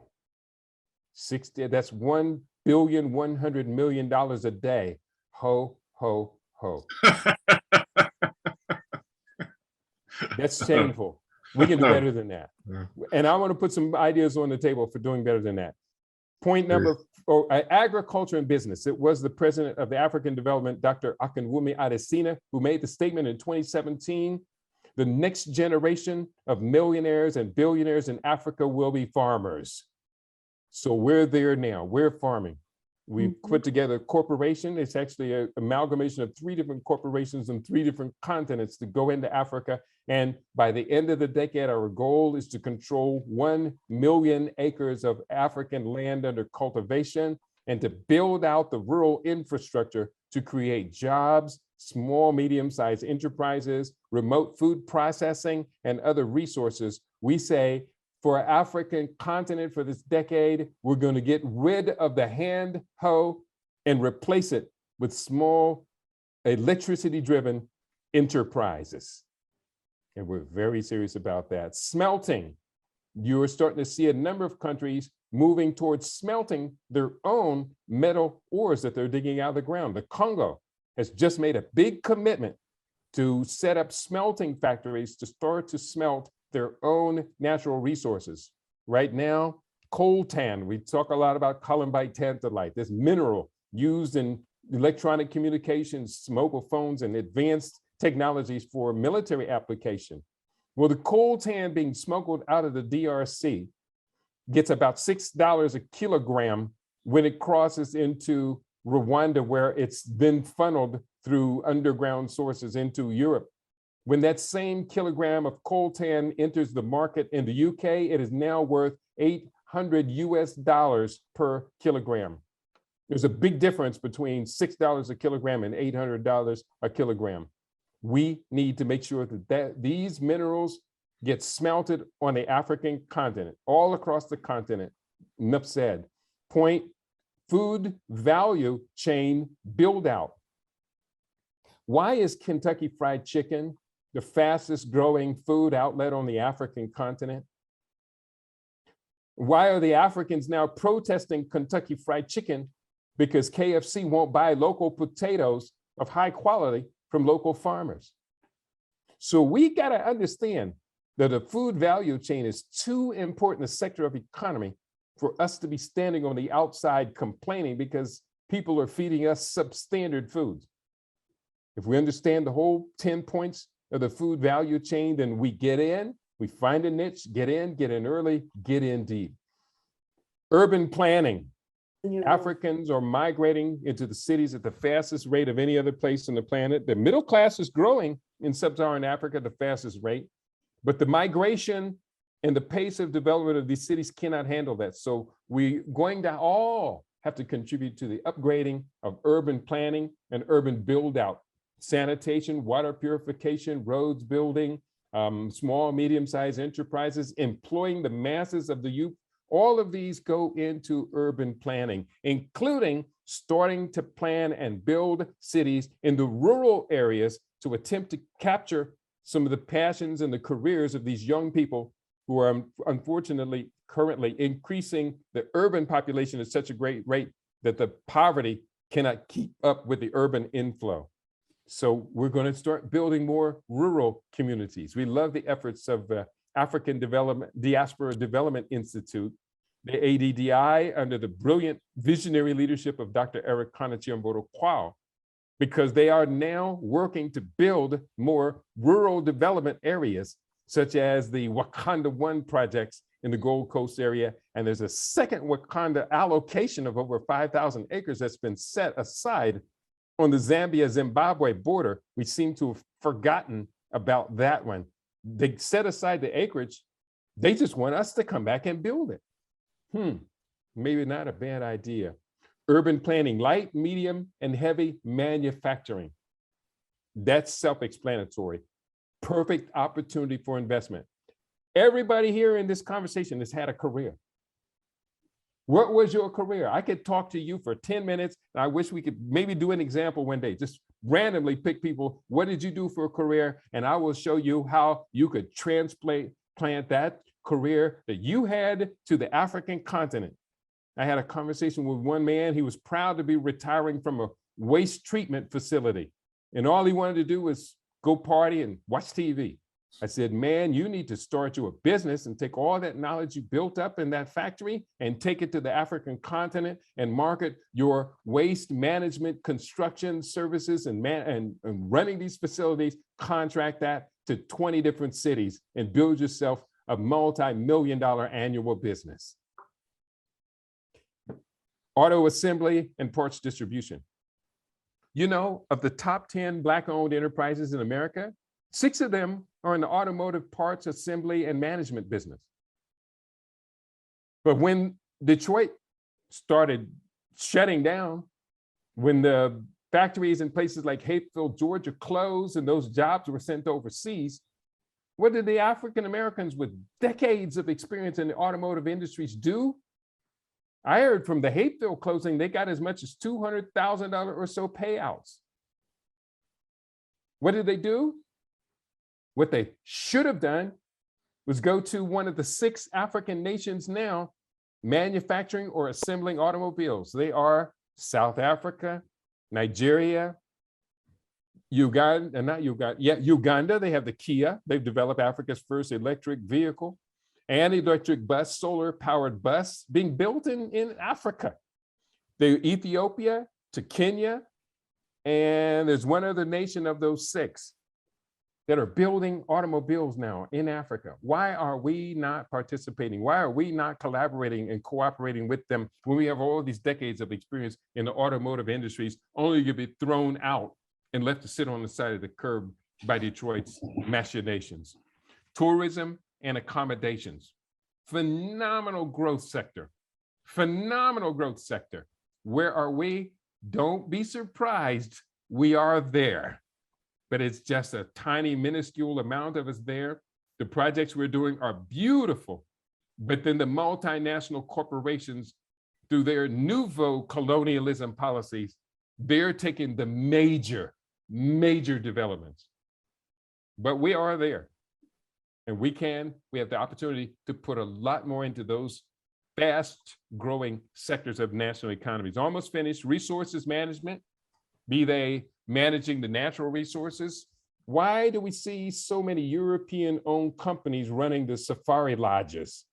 That's $1.1 billion a day. Ho, ho, ho. That's shameful. We can do better than that. And I want to put some ideas on the table for doing better than that. Point number four, agriculture and business. It was the president of the African Development, Dr. Akinwumi Adesina, who made the statement in 2017, the next generation of millionaires and billionaires in Africa will be farmers. So we're there now, we're farming. We put together a corporation. It's actually an amalgamation of 3 different corporations in 3 different continents to go into Africa. And by the end of the decade, our goal is to control 1 million acres of African land under cultivation and to build out the rural infrastructure to create jobs, small, medium-sized enterprises, remote food processing, and other resources. We say, for our African continent for this decade, we're going to get rid of the hand hoe and replace it with small electricity-driven enterprises. And we're very serious about that. Smelting. You're starting to see a number of countries moving towards smelting their own metal ores that they're digging out of the ground. The Congo has just made a big commitment to set up smelting factories to start to smelt their own natural resources. Right now, coltan, we talk a lot about columbite tantalite, this mineral used in electronic communications, mobile phones, and advanced technologies for military application. Well, the coltan being smuggled out of the DRC gets about $6 a kilogram when it crosses into Rwanda, where it's then funneled through underground sources into Europe. When that same kilogram of coltan enters the market in the UK, it is now worth $800 per kilogram. There's a big difference between $6 a kilogram and $800 a kilogram. We need to make sure that these minerals get smelted on the African continent, all across the continent. Enough said. Point, food value chain build out. Why is Kentucky Fried Chicken the fastest growing food outlet on the African continent? Why are the Africans now protesting Kentucky Fried Chicken? Because KFC won't buy local potatoes of high quality from local farmers. So we got to understand that the food value chain is too important a sector of economy for us to be standing on the outside complaining because people are feeding us substandard foods. If we understand the whole 10 points of the food value chain, then we get in, we find a niche, get in early, get in deep. Urban planning. Africans are migrating into the cities at the fastest rate of any other place on the planet. The middle class is growing in sub-Saharan Africa at the fastest rate, but the migration and the pace of development of these cities cannot handle that. So we're going to all have to contribute to the upgrading of urban planning and urban build out, sanitation, water purification, roads building, small, medium-sized enterprises, employing the masses of the youth. All of these go into urban planning, including starting to plan and build cities in the rural areas to attempt to capture some of the passions and the careers of these young people who are unfortunately currently increasing the urban population at such a great rate that the poverty cannot keep up with the urban inflow. So we're going to start building more rural communities. We love the efforts of the African Diaspora Development Institute, the ADDI, under the brilliant visionary leadership of Dr. Eric Kanachiamboro-Kwao, because they are now working to build more rural development areas, such as the Wakanda 1 projects in the Gold Coast area. And there's a second Wakanda allocation of over 5,000 acres that's been set aside on the Zambia-Zimbabwe border. We seem to have forgotten about that one. They set aside the acreage. They just want us to come back and build it. Maybe not a bad idea. Urban planning, light, medium, and heavy manufacturing. That's self-explanatory. Perfect opportunity for investment. Everybody here in this conversation has had a career. What was your career? I could talk to you for 10 minutes, and I wish we could maybe do an example one day. Just randomly pick people, what did you do for a career? And I will show you how you could transplant that career that you had to the African continent. I had a conversation with one man. He was proud to be retiring from a waste treatment facility, and all he wanted to do was go party and watch TV. I said, man, you need to start your business and take all that knowledge you built up in that factory and take it to the African continent and market your waste management, construction services, and running these facilities, contract that to 20 different cities and build yourself a multi-million-dollar annual business. Auto assembly and parts distribution. You know, of the top 10 Black-owned enterprises in America, 6 of them are in the automotive parts assembly and management business. But when Detroit started shutting down, when the factories in places like Hapeville, Georgia closed and those jobs were sent overseas, what did the African Americans with decades of experience in the automotive industries do? I heard from the Hapeville closing, they got as much as $200,000 or so payouts. What did they do? What they should have done was go to one of the 6 African nations now manufacturing or assembling automobiles. They are South Africa, Nigeria, Uganda. They have the Kia. They've developed Africa's first electric vehicle and electric bus, solar powered bus being built in Africa. The Ethiopia to Kenya, and there's one other nation of those 6 that are building automobiles now in Africa. Why are we not participating? Why are we not collaborating and cooperating with them when we have all these decades of experience in the automotive industries, only to be thrown out and left to sit on the side of the curb by Detroit's machinations? Tourism and accommodations, phenomenal growth sector, phenomenal growth sector. Where are we? Don't be surprised, we are there. But it's just a tiny, minuscule amount of us there. The projects we're doing are beautiful, but then the multinational corporations, through their nouveau colonialism policies, they're taking the major developments. But we are there, and we have the opportunity to put a lot more into those fast growing sectors of national economies. Almost finished. Resources management, be they managing the natural resources. Why do we see so many European-owned companies running the safari lodges?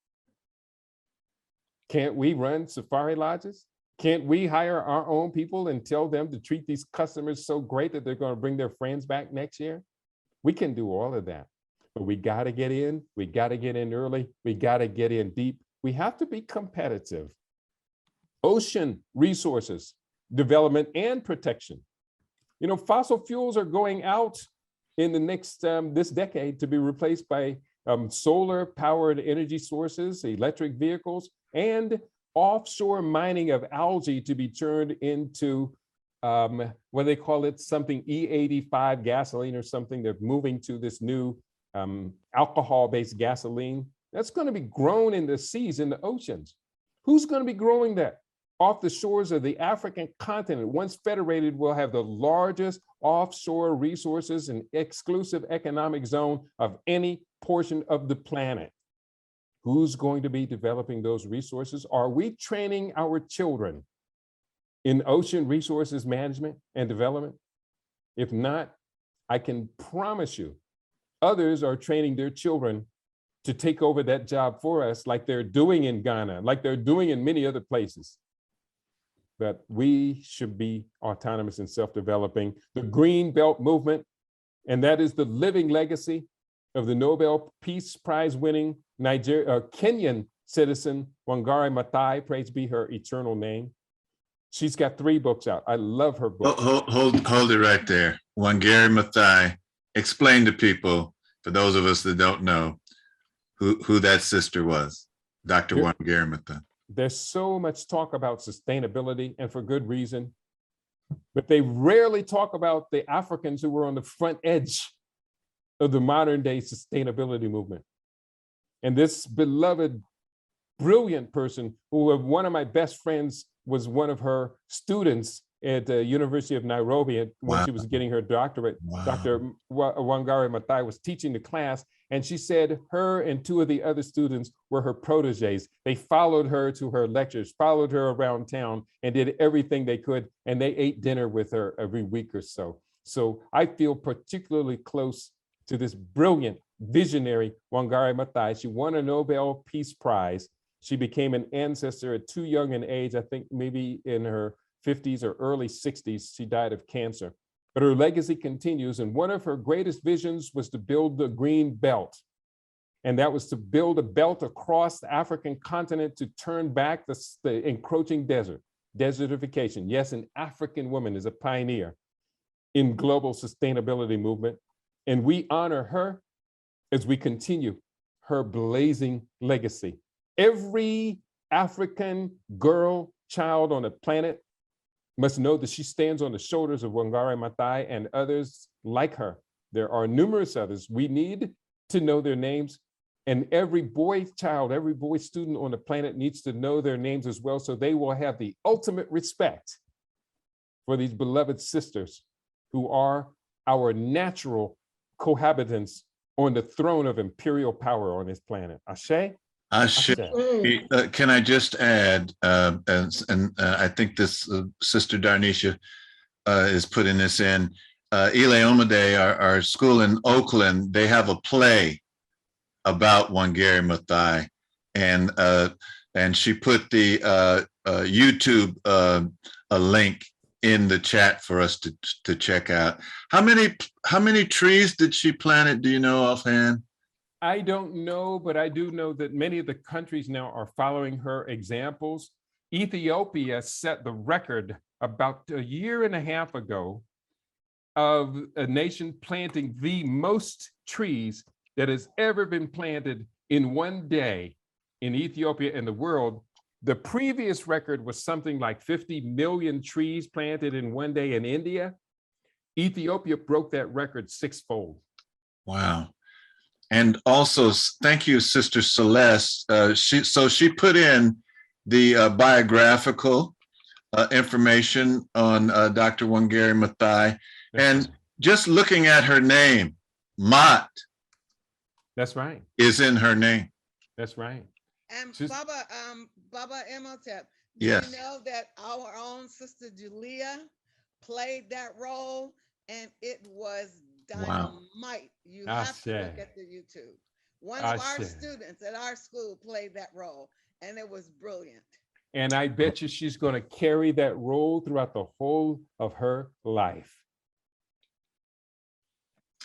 Can't we run safari lodges? Can't we hire our own people and tell them to treat these customers so great that they're going to bring their friends back next year? We can do all of that, but we got to get in. We got to get in early. We got to get in deep. We have to be competitive. Ocean resources, development and protection. You know, fossil fuels are going out in the next, this decade to be replaced by solar powered energy sources, electric vehicles, and offshore mining of algae to be turned into what they call it, something E85 gasoline or something. They're moving to this new alcohol-based gasoline that's going to be grown in the seas, in the oceans. Who's going to be growing that? Off the shores of the African continent. Once federated, we'll have the largest offshore resources and exclusive economic zone of any portion of the planet. Who's going to be developing those resources? Are we training our children in ocean resources management and development? If not, I can promise you, others are training their children to take over that job for us, like they're doing in Ghana, like they're doing in many other places. But we should be autonomous and self-developing. The Green Belt movement, and that is the living legacy of the Nobel Peace Prize winning Kenyan citizen, Wangari Maathai, praise be her eternal name. She's got 3 books out. I love her book. Hold it right there. Wangari Maathai, explain to people, for those of us that don't know, who that sister was, Dr. Wangari Maathai. There's so much talk about sustainability, and for good reason, but they rarely talk about the Africans who were on the front edge of the modern day sustainability movement. And this beloved, brilliant person, who one of my best friends was one of her students at the University of Nairobi when she was getting her doctorate. Dr. Wangari Maathai was teaching the class, and she said her and 2 of the other students were her proteges. They followed her to her lectures, followed her around town, and did everything they could, and they ate dinner with her every week or so. So I feel particularly close to this brilliant, visionary Wangari Maathai. She won a Nobel Peace Prize. She became an ancestor at too young an age, I think maybe in her 50s or early 60s, she died of cancer. But her legacy continues, and one of her greatest visions was to build the Green Belt. And that was to build a belt across the African continent to turn back the encroaching desert, desertification. Yes, an African woman is a pioneer in global sustainability movement. And we honor her as we continue her blazing legacy. Every African girl, child on the planet must know that she stands on the shoulders of Wangari Maathai and others like her. There are numerous others. We need to know their names, and every boy child, every boy student on the planet needs to know their names as well, so they will have the ultimate respect for these beloved sisters who are our natural cohabitants on the throne of imperial power on this planet. Ashe? Ashe. Can I just add, and I think this Sister Darnisha is putting this in, Ile Omide, our school in Oakland, they have a play about Wangari Maathai, and she put the YouTube a link in the chat for us to check out. How many trees did she plant? Do you know offhand? I don't know, but I do know that many of the countries now are following her examples. Ethiopia set the record about a year and a half ago of a nation planting the most trees that has ever been planted in one day in Ethiopia and the world. The previous record was something like 50 million trees planted in one day in India. Ethiopia broke that record 6-fold. Wow. And also, thank you, Sister Celeste. She put in the biographical information on Dr. Wangari Maathai. And just looking at her name, Mat. That's right. Is in her name. That's right. And Baba Imhotep, do yes. you know that our own Sister Julia played that role, and it was dynamite. Wow. You have to look at the YouTube. One of our students at our school played that role, and it was brilliant. And I bet you she's going to carry that role throughout the whole of her life.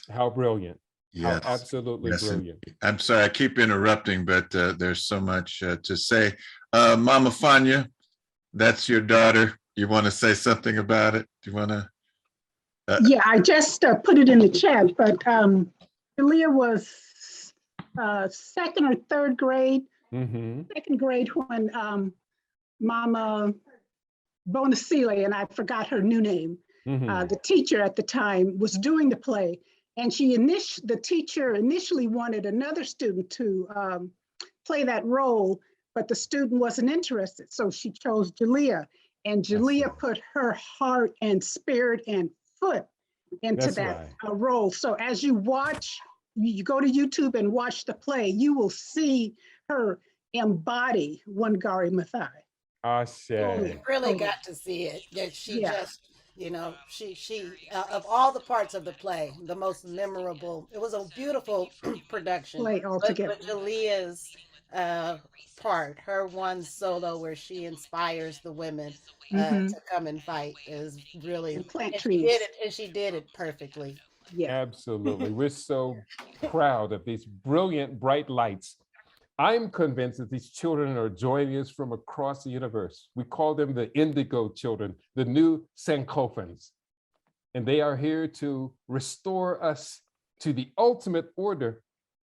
How brilliant. Yes. How absolutely Yes, brilliant. I'm sorry, I keep interrupting, but there's so much to say. Mama Fanya, that's your daughter. You want to say something about it? Do you want to? Yeah, I just put it in the chat, but Jalea was second or third grade, second grade when Mama Bonacile, and I forgot her new name, the teacher at the time, was doing the play. And the teacher initially wanted another student to play that role, but the student wasn't interested. So she chose Jalea, and Jalea put her heart and spirit and foot into that role. So as you watch, you go to YouTube and watch the play, you will see her embody Wangari Maathai. You really got to see it. That she just, you know, she of all the parts of the play, the most memorable. It was a beautiful production. Play altogether. But Jalea's part, her one solo where she inspires the women to come and fight, is really and plant trees. She did it perfectly. Yeah, absolutely. We're so proud of these brilliant, bright lights. I'm convinced that these children are joining us from across the universe. We call them the indigo children, the new Sankophans. And they are here to restore us to the ultimate order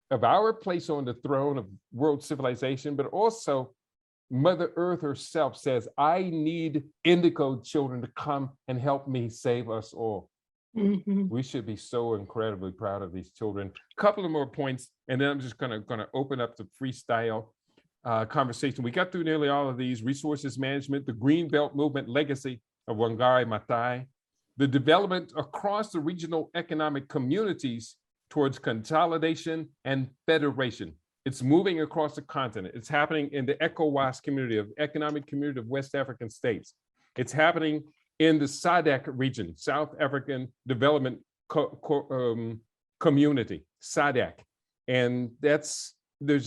of our place on the throne of world civilization, but also Mother Earth herself says, I need indigo children to come and help me save us all. We should be so incredibly proud of these children. A couple of more points, and then I'm just gonna open up the freestyle conversation. We got through nearly all of these: resources management, the Green Belt movement legacy of Wangari Maathai, the development across the regional economic communities towards consolidation and federation. It's moving across the continent. It's happening in the ECOWAS community, of Economic Community of West African States. It's happening in the SADC region, South African Development Community, SADC. And there's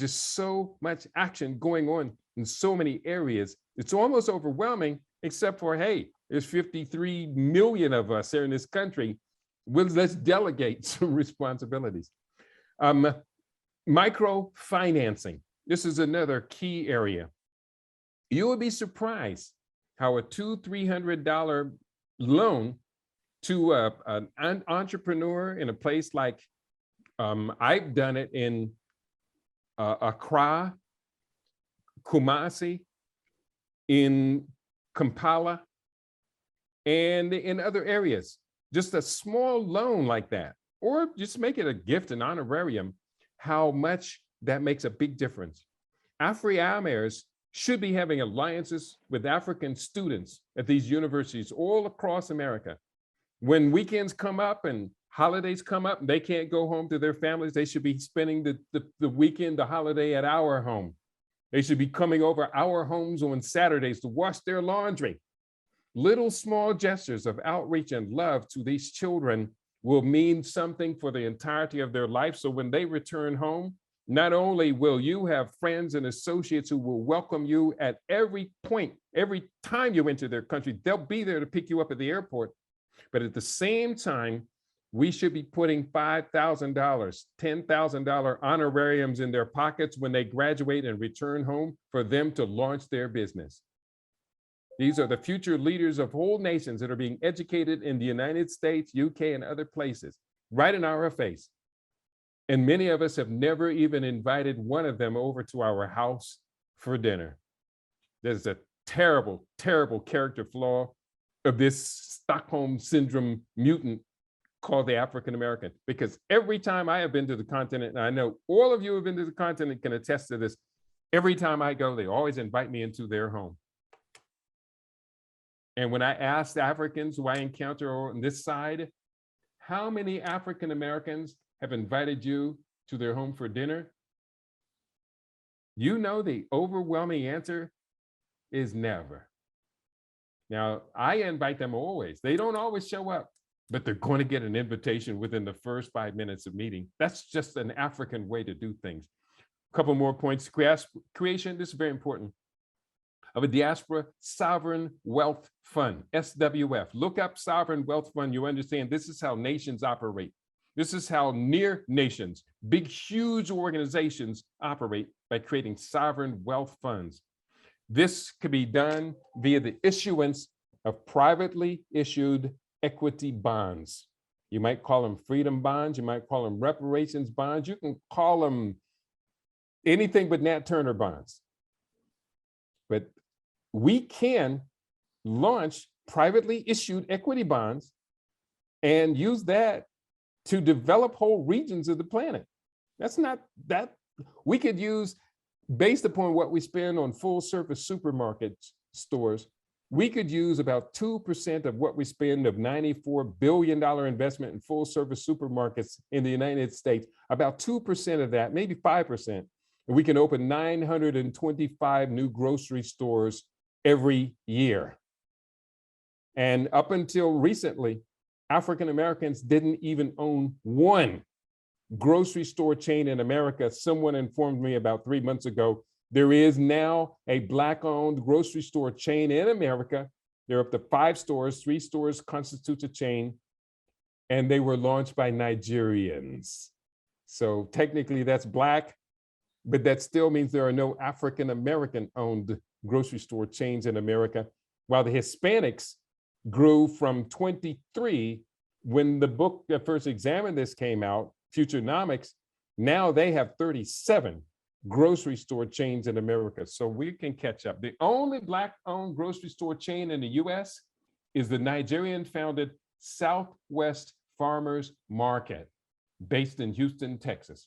just so much action going on in so many areas. It's almost overwhelming, except for, hey, there's 53 million of us here in this country. Let's delegate some responsibilities. Microfinancing. This is another key area. You would be surprised how a $200-300 loan to an entrepreneur in a place like, I've done it in Accra, Kumasi, in Kampala, and in other areas. Just a small loan like that, or just make it a gift, an honorarium, how much that makes a big difference. Afri-Amers should be having alliances with African students at these universities all across America. When weekends come up and holidays come up, and they can't go home to their families, they should be spending the weekend, the holiday at our home. They should be coming over our homes on Saturdays to wash their laundry. Little small gestures of outreach and love to these children will mean something for the entirety of their life. So when they return home, not only will you have friends and associates who will welcome you at every point, every time you enter their country, they'll be there to pick you up at the airport. But at the same time, we should be putting $5,000, $10,000 honorariums in their pockets when they graduate and return home for them to launch their business. These are the future leaders of whole nations that are being educated in the United States, UK, and other places, right in our face. And many of us have never even invited one of them over to our house for dinner. There's a terrible, terrible character flaw of this Stockholm Syndrome mutant called the African American, because every time I have been to the continent, and I know all of you have been to the continent can attest to this, every time I go, they always invite me into their home. And when I asked Africans who I encounter on this side, how many African Americans have invited you to their home for dinner? You know, the overwhelming answer is never. Now, I invite them always. They don't always show up, but they're going to get an invitation within the first 5 minutes of meeting. That's just an African way to do things. A couple more points. Creation, this is very important. of a Diaspora Sovereign Wealth Fund, SWF. Look up Sovereign Wealth Fund. You understand this is how nations operate. This is how near nations, big, huge organizations operate by creating sovereign wealth funds. This could be done via the issuance of privately issued equity bonds. You might call them freedom bonds. You might call them reparations bonds. You can call them anything but Nat Turner bonds. But we can launch privately issued equity bonds and use that to develop whole regions of the planet. That's not that we could use based upon what we spend on full service supermarkets, stores. We could use about 2% of what we spend of $94 billion investment in full service supermarkets in the United States, about 2% of that, maybe 5%. And we can open 925 new grocery stores every year. And up until recently, African Americans didn't even own one grocery store chain in America. Someone informed me about 3 months ago, there is now a Black-owned grocery store chain in America. They're up to 5 stores, 3 stores constitutes a chain, and they were launched by Nigerians. So technically that's Black, but that still means there are no African American owned grocery store chains in America, while the Hispanics grew from 23 when the book that first examined this came out, Futuronomics. Now they have 37 grocery store chains in America. So we can catch up. The only Black-owned grocery store chain in the US is the Nigerian-founded Southwest Farmers Market, based in Houston, Texas.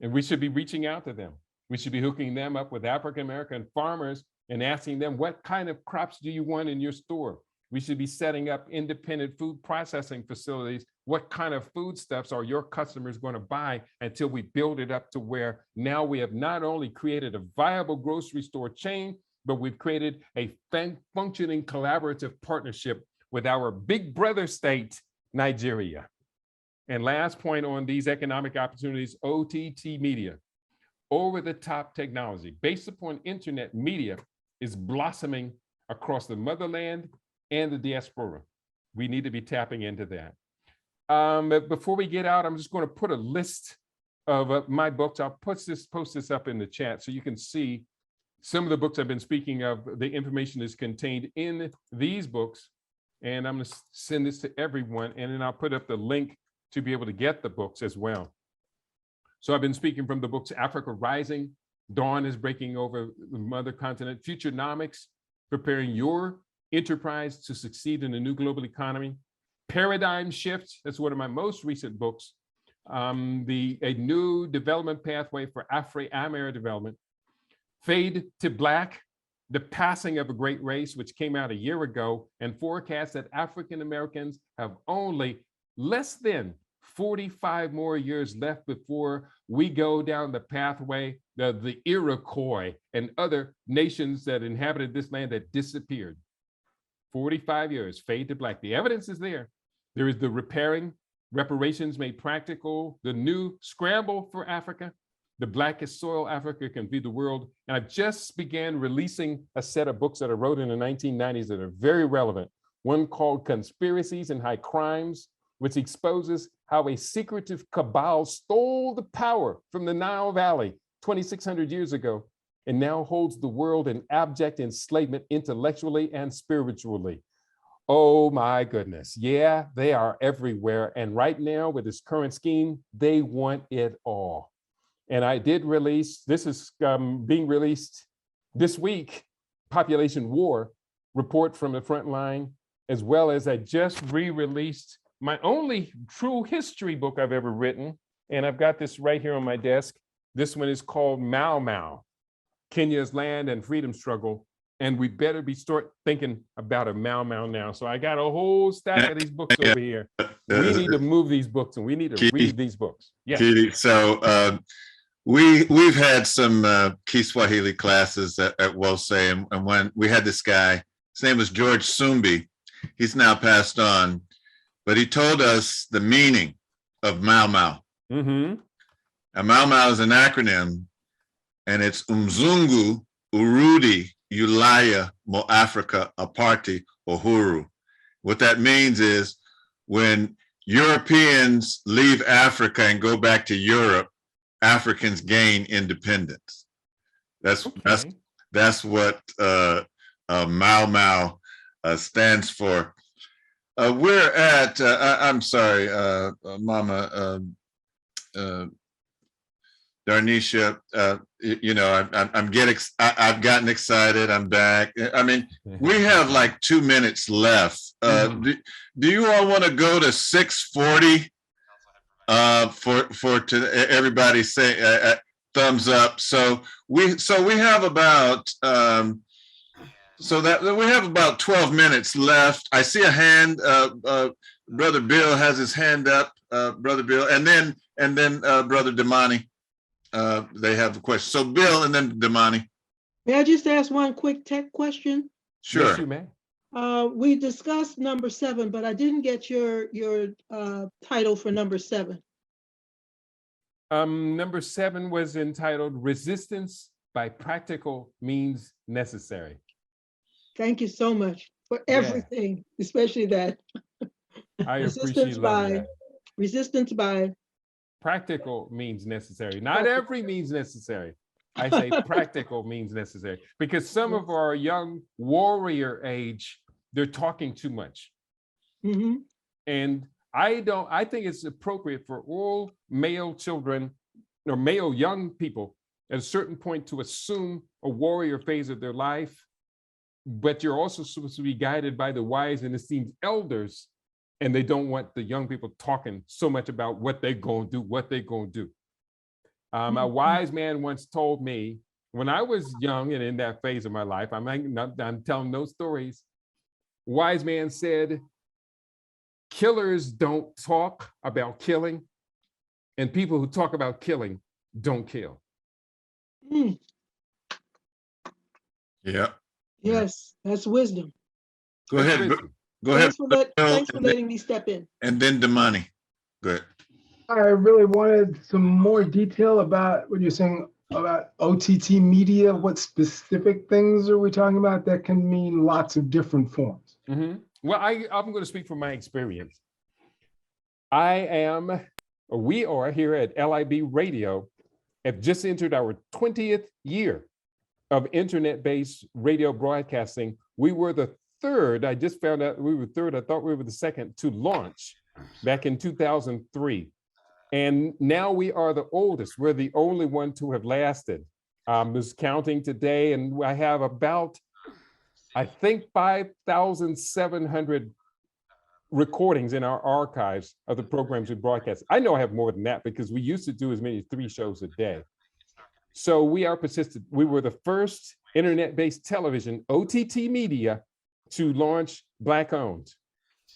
And we should be reaching out to them. We should be hooking them up with African American farmers and asking them, what kind of crops do you want in your store? We should be setting up independent food processing facilities. What kind of foodstuffs are your customers going to buy until we build it up to where now we have not only created a viable grocery store chain, but we've created a functioning collaborative partnership with our big brother state, Nigeria. And last point on these economic opportunities, OTT media, over-the-top technology based upon internet media is blossoming across the motherland and the diaspora. We need to be tapping into that. But before we get out, I'm just going to put a list of my books. I'll post this up in the chat so you can see some of the books I've been speaking of. The information is contained in these books, and I'm going to send this to everyone, and then I'll put up the link to be able to get the books as well. So I've been speaking from the books Africa Rising, Dawn is Breaking Over the Mother Continent, Futuronomics, Preparing Your Enterprise to Succeed in the New Global Economy, Paradigm Shift, that's one of my most recent books, a New Development Pathway for Afro-Ameri Development, Fade to Black, The Passing of a Great Race, which came out a year ago and forecasts that African Americans have only less than 45 more years left before we go down the pathway, the Iroquois and other nations that inhabited this land that disappeared. 45 years, fade to black. The evidence is there. There is the reparations made practical, the new scramble for Africa, the blackest soil Africa can feed the world. And I've just began releasing a set of books that I wrote in the 1990s that are very relevant. One called Conspiracies and High Crimes, which exposes how a secretive cabal stole the power from the Nile Valley 2,600 years ago and now holds the world in abject enslavement intellectually and spiritually. Oh my goodness. Yeah, they are everywhere. And right now with this current scheme, they want it all. And I did release, this is being released this week, Population War, Report from the Front Line, as well as I just re-released my only true history book I've ever written. And I've got this right here on my desk. This one is called Mau Mau, Kenya's Land and Freedom Struggle. And we better be start thinking about a Mau Mau now. So I got a whole stack of these books over here. We need to move these books and we need to read these books. Yeah. So we've had some Kiswahili classes at Wose, and when we had this guy, his name was George Sumbi. He's now passed on, but he told us the meaning of Mau Mau. Mm-hmm. And Mau Mau is an acronym, and it's Umzungu Urudi Ulaya mo Africa aparti uhuru. What that means is when Europeans leave Africa and go back to Europe, Africans gain independence. That's what Mau Mau stands for. We're at, I'm sorry, Mama Darnisha, I've gotten excited. I'm back. I mean, we have like 2 minutes left. Do you all want to go to 6:40? For everybody say thumbs up. So we have about we have about 12 minutes left. I see a hand. Brother Bill has his hand up. Brother Bill, and then Brother Damani. They have a question. So Bill and then Damani. May I just ask one quick tech question? Sure. Yes, you may. We discussed number 7, but I didn't get your title for number 7. Number 7 was entitled Resistance by Practical Means Necessary. Thank you so much for everything, especially that. I appreciate that. Resistance by Practical means necessary. Not every means necessary. I say practical means necessary because some of our young warrior age, they're talking too much. And I think it's appropriate for all male children or male young people at a certain point to assume a warrior phase of their life, but you're also supposed to be guided by the wise and esteemed elders, and they don't want the young people talking so much about what they're going to do, A wise man once told me when I was young and in that phase of my life, I'm telling no stories. Wise man said, killers don't talk about killing, and people who talk about killing don't kill. Yeah. Yes, that's wisdom. Go ahead. Go ahead. Thanks for letting me step in. And then Damani. Good. I really wanted some more detail about what you're saying about OTT media. What specific things are we talking about that can mean lots of different forms? Well, I'm going to speak from my experience. We are here at LIB Radio, have just entered our 20th year of internet-based radio broadcasting. We were the third. I just found out we were third. I thought we were the second to launch back in 2003. And now we are the oldest. We're the only one to have lasted. I was counting today, and I have about, I think, 5,700 recordings in our archives of the programs we broadcast. I know I have more than that because we used to do as many as 3 shows a day. So we are persistent. We were the first internet-based television, OTT media, to launch Black-owned.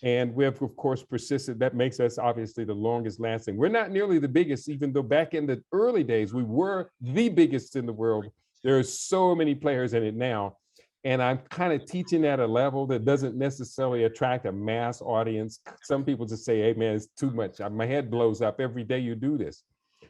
And we have, of course, persisted. That makes us obviously the longest lasting. We're not nearly the biggest, even though back in the early days, we were the biggest in the world. There are so many players in it now. And I'm kind of teaching at a level that doesn't necessarily attract a mass audience. Some people just say, hey, man, it's too much. My head blows up every day you do this.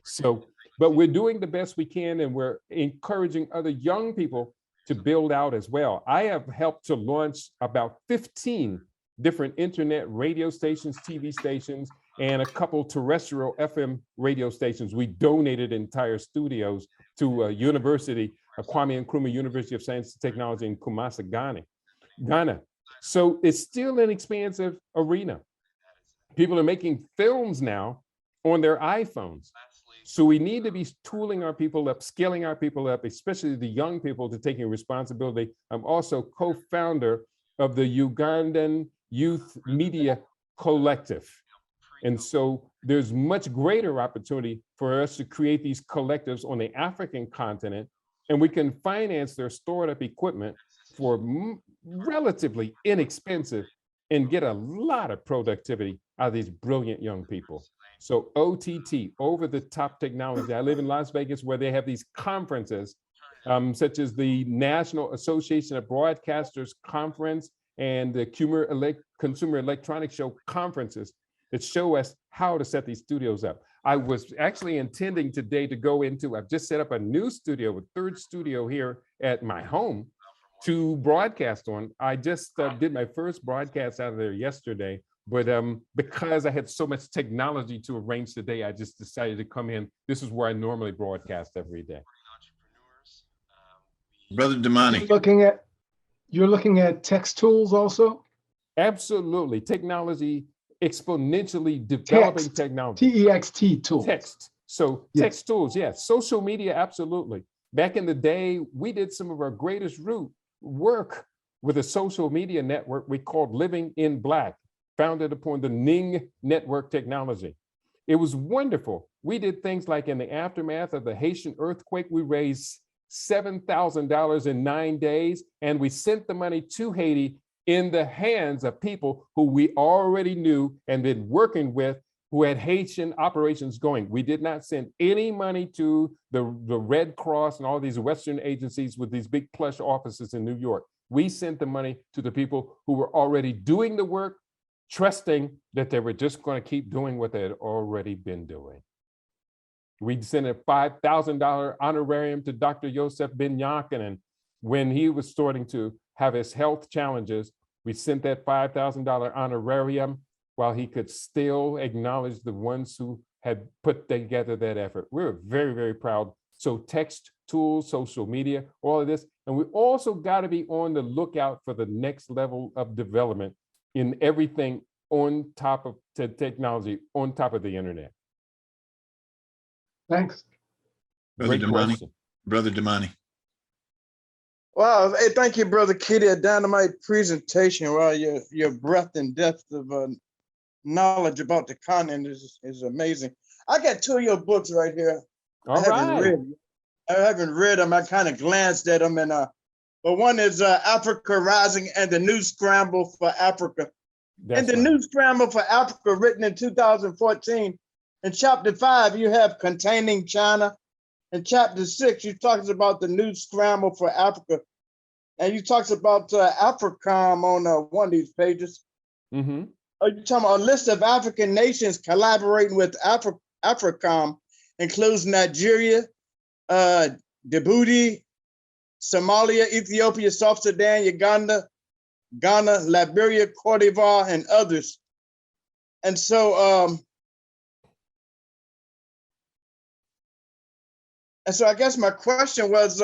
So, but we're doing the best we can, and we're encouraging other young people to build out as well. I have helped to launch about 15 different internet radio stations, TV stations, and a couple terrestrial FM radio stations. We donated entire studios to a university, Kwame Nkrumah University of Science and Technology in Kumasi, Ghana. So it's still an expansive arena. People are making films now on their iPhones. So we need to be tooling our people up, scaling our people up, especially the young people, to taking responsibility. I'm also co-founder of the Ugandan Youth Media Collective. And so there's much greater opportunity for us to create these collectives on the African continent, and we can finance their stored up equipment for relatively inexpensive and get a lot of productivity out of these brilliant young people. So OTT, over the top technology. I live in Las Vegas, where they have these conferences, such as the National Association of Broadcasters Conference and the Consumer Electronics Show conferences that show us how to set these studios up. I was actually intending today to go into, I've just set up a new studio, a third studio here at my home, to broadcast on. I just did my first broadcast out of there yesterday, but because I had so much technology to arrange today, I just decided to come in. This is where I normally broadcast every day. Brother Damani. You're looking at text tools also? Absolutely. Technology, exponentially developing technology. TEXT tools. Text. So text tools, yes. Social media, absolutely. Back in the day, we did some of our greatest work with a social media network we called Living in Black, founded upon the Ning network technology. It was wonderful. We did things like in the aftermath of the Haitian earthquake, we raised $7,000 in 9 days, and we sent the money to Haiti in the hands of people who we already knew and been working with, who had Haitian operations going. We did not send any money to the Red Cross and all these Western agencies with these big plush offices in New York. We sent the money to the people who were already doing the work, trusting that they were just going to keep doing what they had already been doing. We sent a $5,000 honorarium to Dr. Yosef Ben Yakin, when he was starting to have his health challenges. We sent that $5,000 honorarium while he could still acknowledge the ones who had put together that effort. We were very, very proud. So text tools, social media, all of this. And we also got to be on the lookout for the next level of development in everything on top of technology, on top of the internet. Thanks. Brother Great Damani. question. Brother Damani. Wow, hey, thank you, Brother Keidi. A dynamite presentation. Wow, your breadth and depth of knowledge about the continent is amazing. I got 2 of your books right here. All right. I haven't read them. I kind of glanced at them, and but one is Africa Rising and the New Scramble for Africa. And the New Scramble for Africa, written in 2014. In chapter 5, you have Containing China. In chapter 6, you talks about the New Scramble for Africa. And you talks about AFRICOM on one of these pages. Mm-hmm. You're talking about a list of African nations collaborating with AFRICOM, includes Nigeria, Djibouti, Somalia, Ethiopia, South Sudan, Uganda, Ghana, Liberia, Cote d'Ivoire, and others. And so, I guess my question was,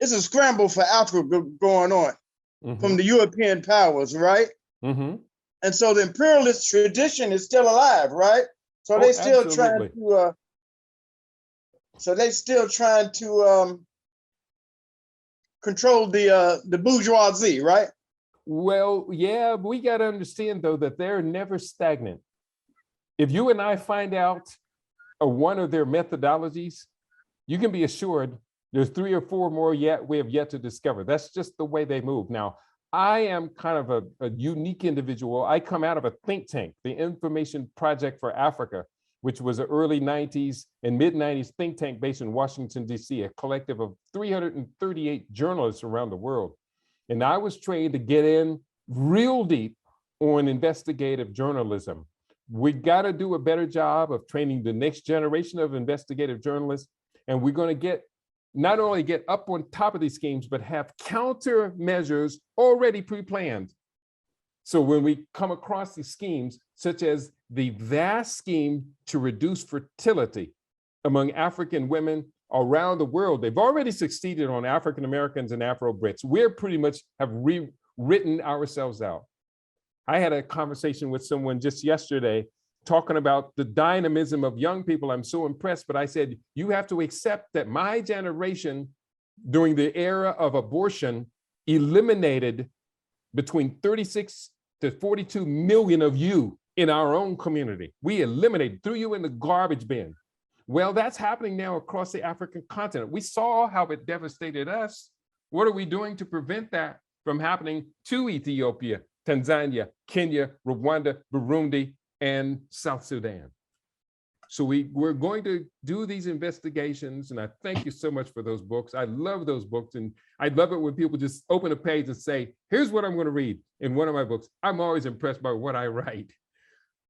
it's a scramble for Africa going on from the European powers, right? Mm-hmm. And so the imperialist tradition is still alive, right? So they still trying to. So they still trying to control the bourgeoisie, right? Well, yeah, we got to understand though that they're never stagnant. If you and I find out one of their methodologies, you can be assured there's 3 or 4 more we have yet to discover. That's just the way they move. Now, I am kind of a unique individual. I come out of a think tank, the Information Project for Africa, which was an early 90s and mid 90s think tank based in Washington, D.C., a collective of 338 journalists around the world. And I was trained to get in real deep on investigative journalism. We got to do a better job of training the next generation of investigative journalists. And we're going to not only get up on top of these schemes, but have countermeasures already pre-planned. So when we come across these schemes, such as the vast scheme to reduce fertility among African women around the world, they've already succeeded on African Americans and Afro-Brits. We're pretty much have rewritten ourselves out. I had a conversation with someone just yesterday talking about the dynamism of young people. I'm so impressed, but I said, you have to accept that my generation during the era of abortion eliminated between 36 to 42 million of you in our own community. We eliminated, threw you in the garbage bin. Well, that's happening now across the African continent. We saw how it devastated us. What are we doing to prevent that from happening to Ethiopia, Tanzania, Kenya, Rwanda, Burundi, and South Sudan? So we're going to do these investigations, and I thank you so much for those books. I love those books, and I love it when people just open a page and say, here's what I'm going to read in one of my books. I'm always impressed by what I write.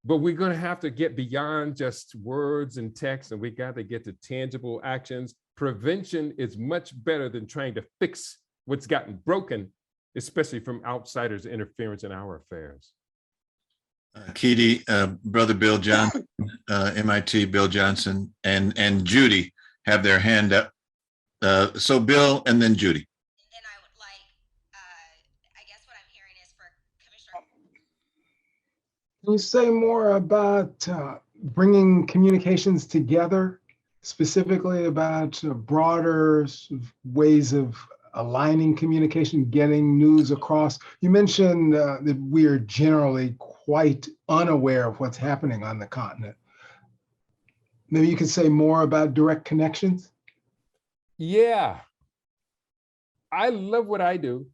But we're going to have to get beyond just words and text, and we got to get to tangible actions, prevention is much better than trying to fix what's gotten broken, especially from outsiders' interference in our affairs. Keidi, Brother Bill Johnson, MIT Bill Johnson, and Judy have their hand up. So Bill and then Judy. And I would like, I guess what I'm hearing is for Commissioner. Can you say more about bringing communications together, specifically about broader sort of ways of aligning communication, getting news across? You mentioned that we are generally quite unaware of what's happening on the continent. Maybe you could say more about direct connections? Yeah, I love what I do.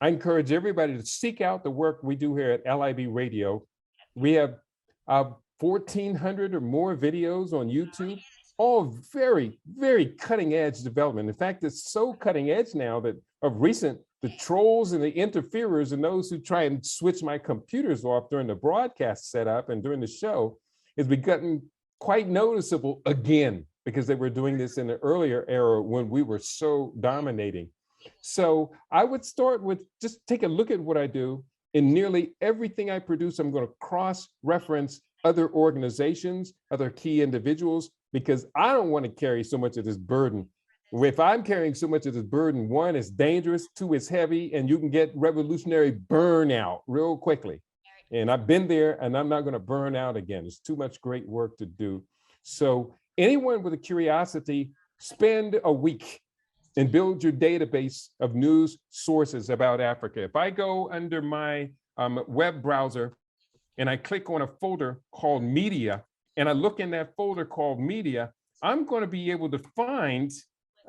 I encourage everybody to seek out the work we do here at LIB Radio. We have 1,400 or more videos on YouTube, all very, very cutting edge development. In fact, it's so cutting edge now that of recent, the trolls and the interferers and those who try and switch my computers off during the broadcast setup and during the show has become quite noticeable again, because they were doing this in the earlier era when we were so dominating. So I would start with just take a look at what I do. In nearly everything I produce, I'm going to cross-reference other organizations, other key individuals, because I don't want to carry so much of this burden. If I'm carrying so much of this burden, one, it's dangerous, two, it's heavy, and you can get revolutionary burnout real quickly. And I've been there, and I'm not going to burn out again. There's too much great work to do. So anyone with a curiosity, spend a week and build your database of news sources about Africa. If I go under my web browser and I click on a folder called Media, and I look in that folder called Media, I'm going to be able to find,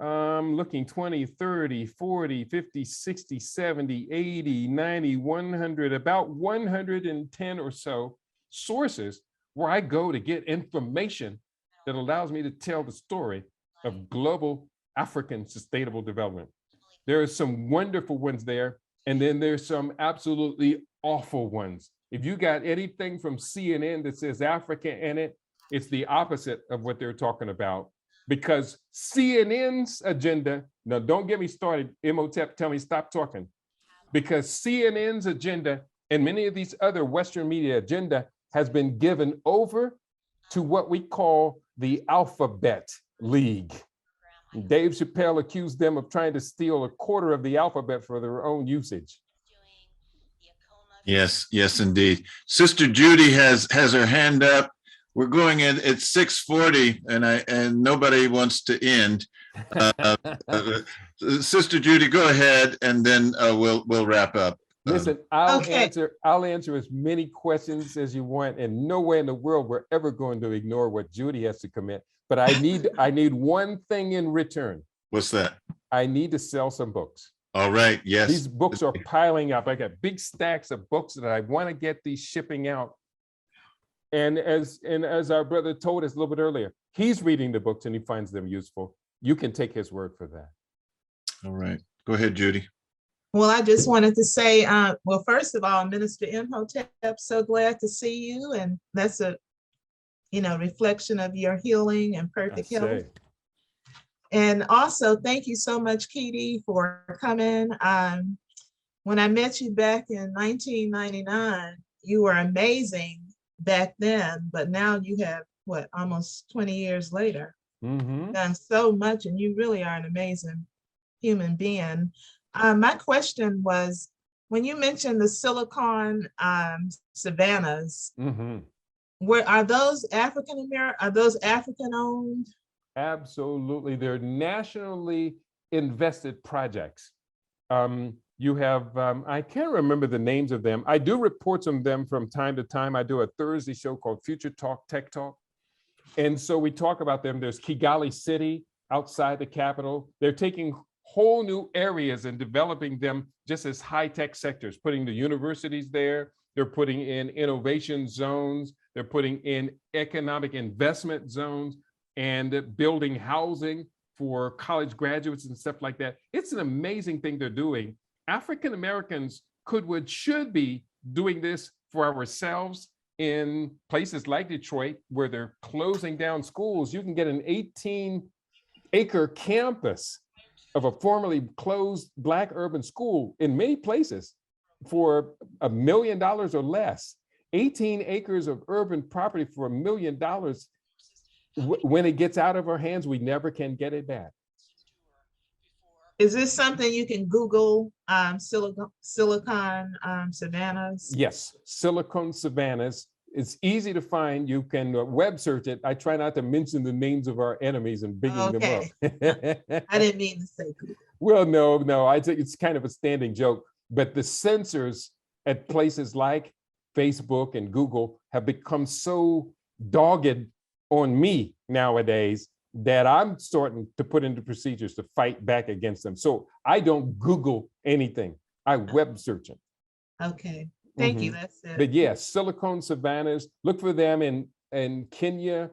looking 20, 30, 40, 50, 60, 70, 80, 90, 100, about 110 or so sources where I go to get information that allows me to tell the story of global African sustainable development. There are some wonderful ones there, and then there's some absolutely awful ones. If you got anything from CNN that says Africa in it, it's the opposite of what they're talking about, because CNN's agenda, now don't get me started, Imhotep, tell me stop talking, because CNN's agenda and many of these other Western media agenda has been given over to what we call the Alphabet League. Dave Chappelle accused them of trying to steal a quarter of the alphabet for their own usage. Yes, yes, indeed. Sister Judy has her hand up. We're going in at 6:40, and nobody wants to end. Sister Judy, go ahead, and then we'll wrap up. Listen, I'll answer as many questions as you want, and no way in the world we're ever going to ignore what Judy has to commit. But I need one thing in return. What's that? I need to sell some books. All right. Yes. These books are piling up. I got big stacks of books that I want to get these shipping out. And as our brother told us a little bit earlier, he's reading the books and he finds them useful. You can take his word for that. All right. Go ahead, Judy. Well, I just wanted to say, well, first of all, Minister Imhotep, so glad to see you. And that's a reflection of your healing and perfect health. And also, thank you so much, Keidi, for coming. When I met you back in 1999, you were amazing back then, but now you have, almost 20 years later, done so much, and you really are an amazing human being. My question was, when you mentioned the Silicon savannas, are those African owned? Absolutely, they're nationally invested projects. You have, I can't remember the names of them. I do reports on them from time to time. I do a Thursday show called Future Talk, Tech Talk. And so we talk about them. There's Kigali City outside the capital. They're taking whole new areas and developing them just as high-tech sectors, putting the universities there. They're putting in innovation zones. They're putting in economic investment zones and building housing for college graduates and stuff like that. It's an amazing thing they're doing. African Americans should be doing this for ourselves in places like Detroit, where they're closing down schools. You can get an acre campus of a formerly closed Black urban school in many places for $1 million or less. 18 acres of urban property for $1 million. When it gets out of our hands, we never can get it back. Is this something you can Google, silicon savannas? Yes, silicon savannas. It's easy to find. You can web search it. I try not to mention the names of our enemies and bigging them up. I didn't mean to say Google. Well, no, I think it's kind of a standing joke. But the censors at places like Facebook and Google have become so dogged on me nowadays that I'm starting to put into procedures to fight back against them. So I don't Google anything. I web search them. Okay, thank you. That's it. But yes, silicon savannas, look for them in Kenya,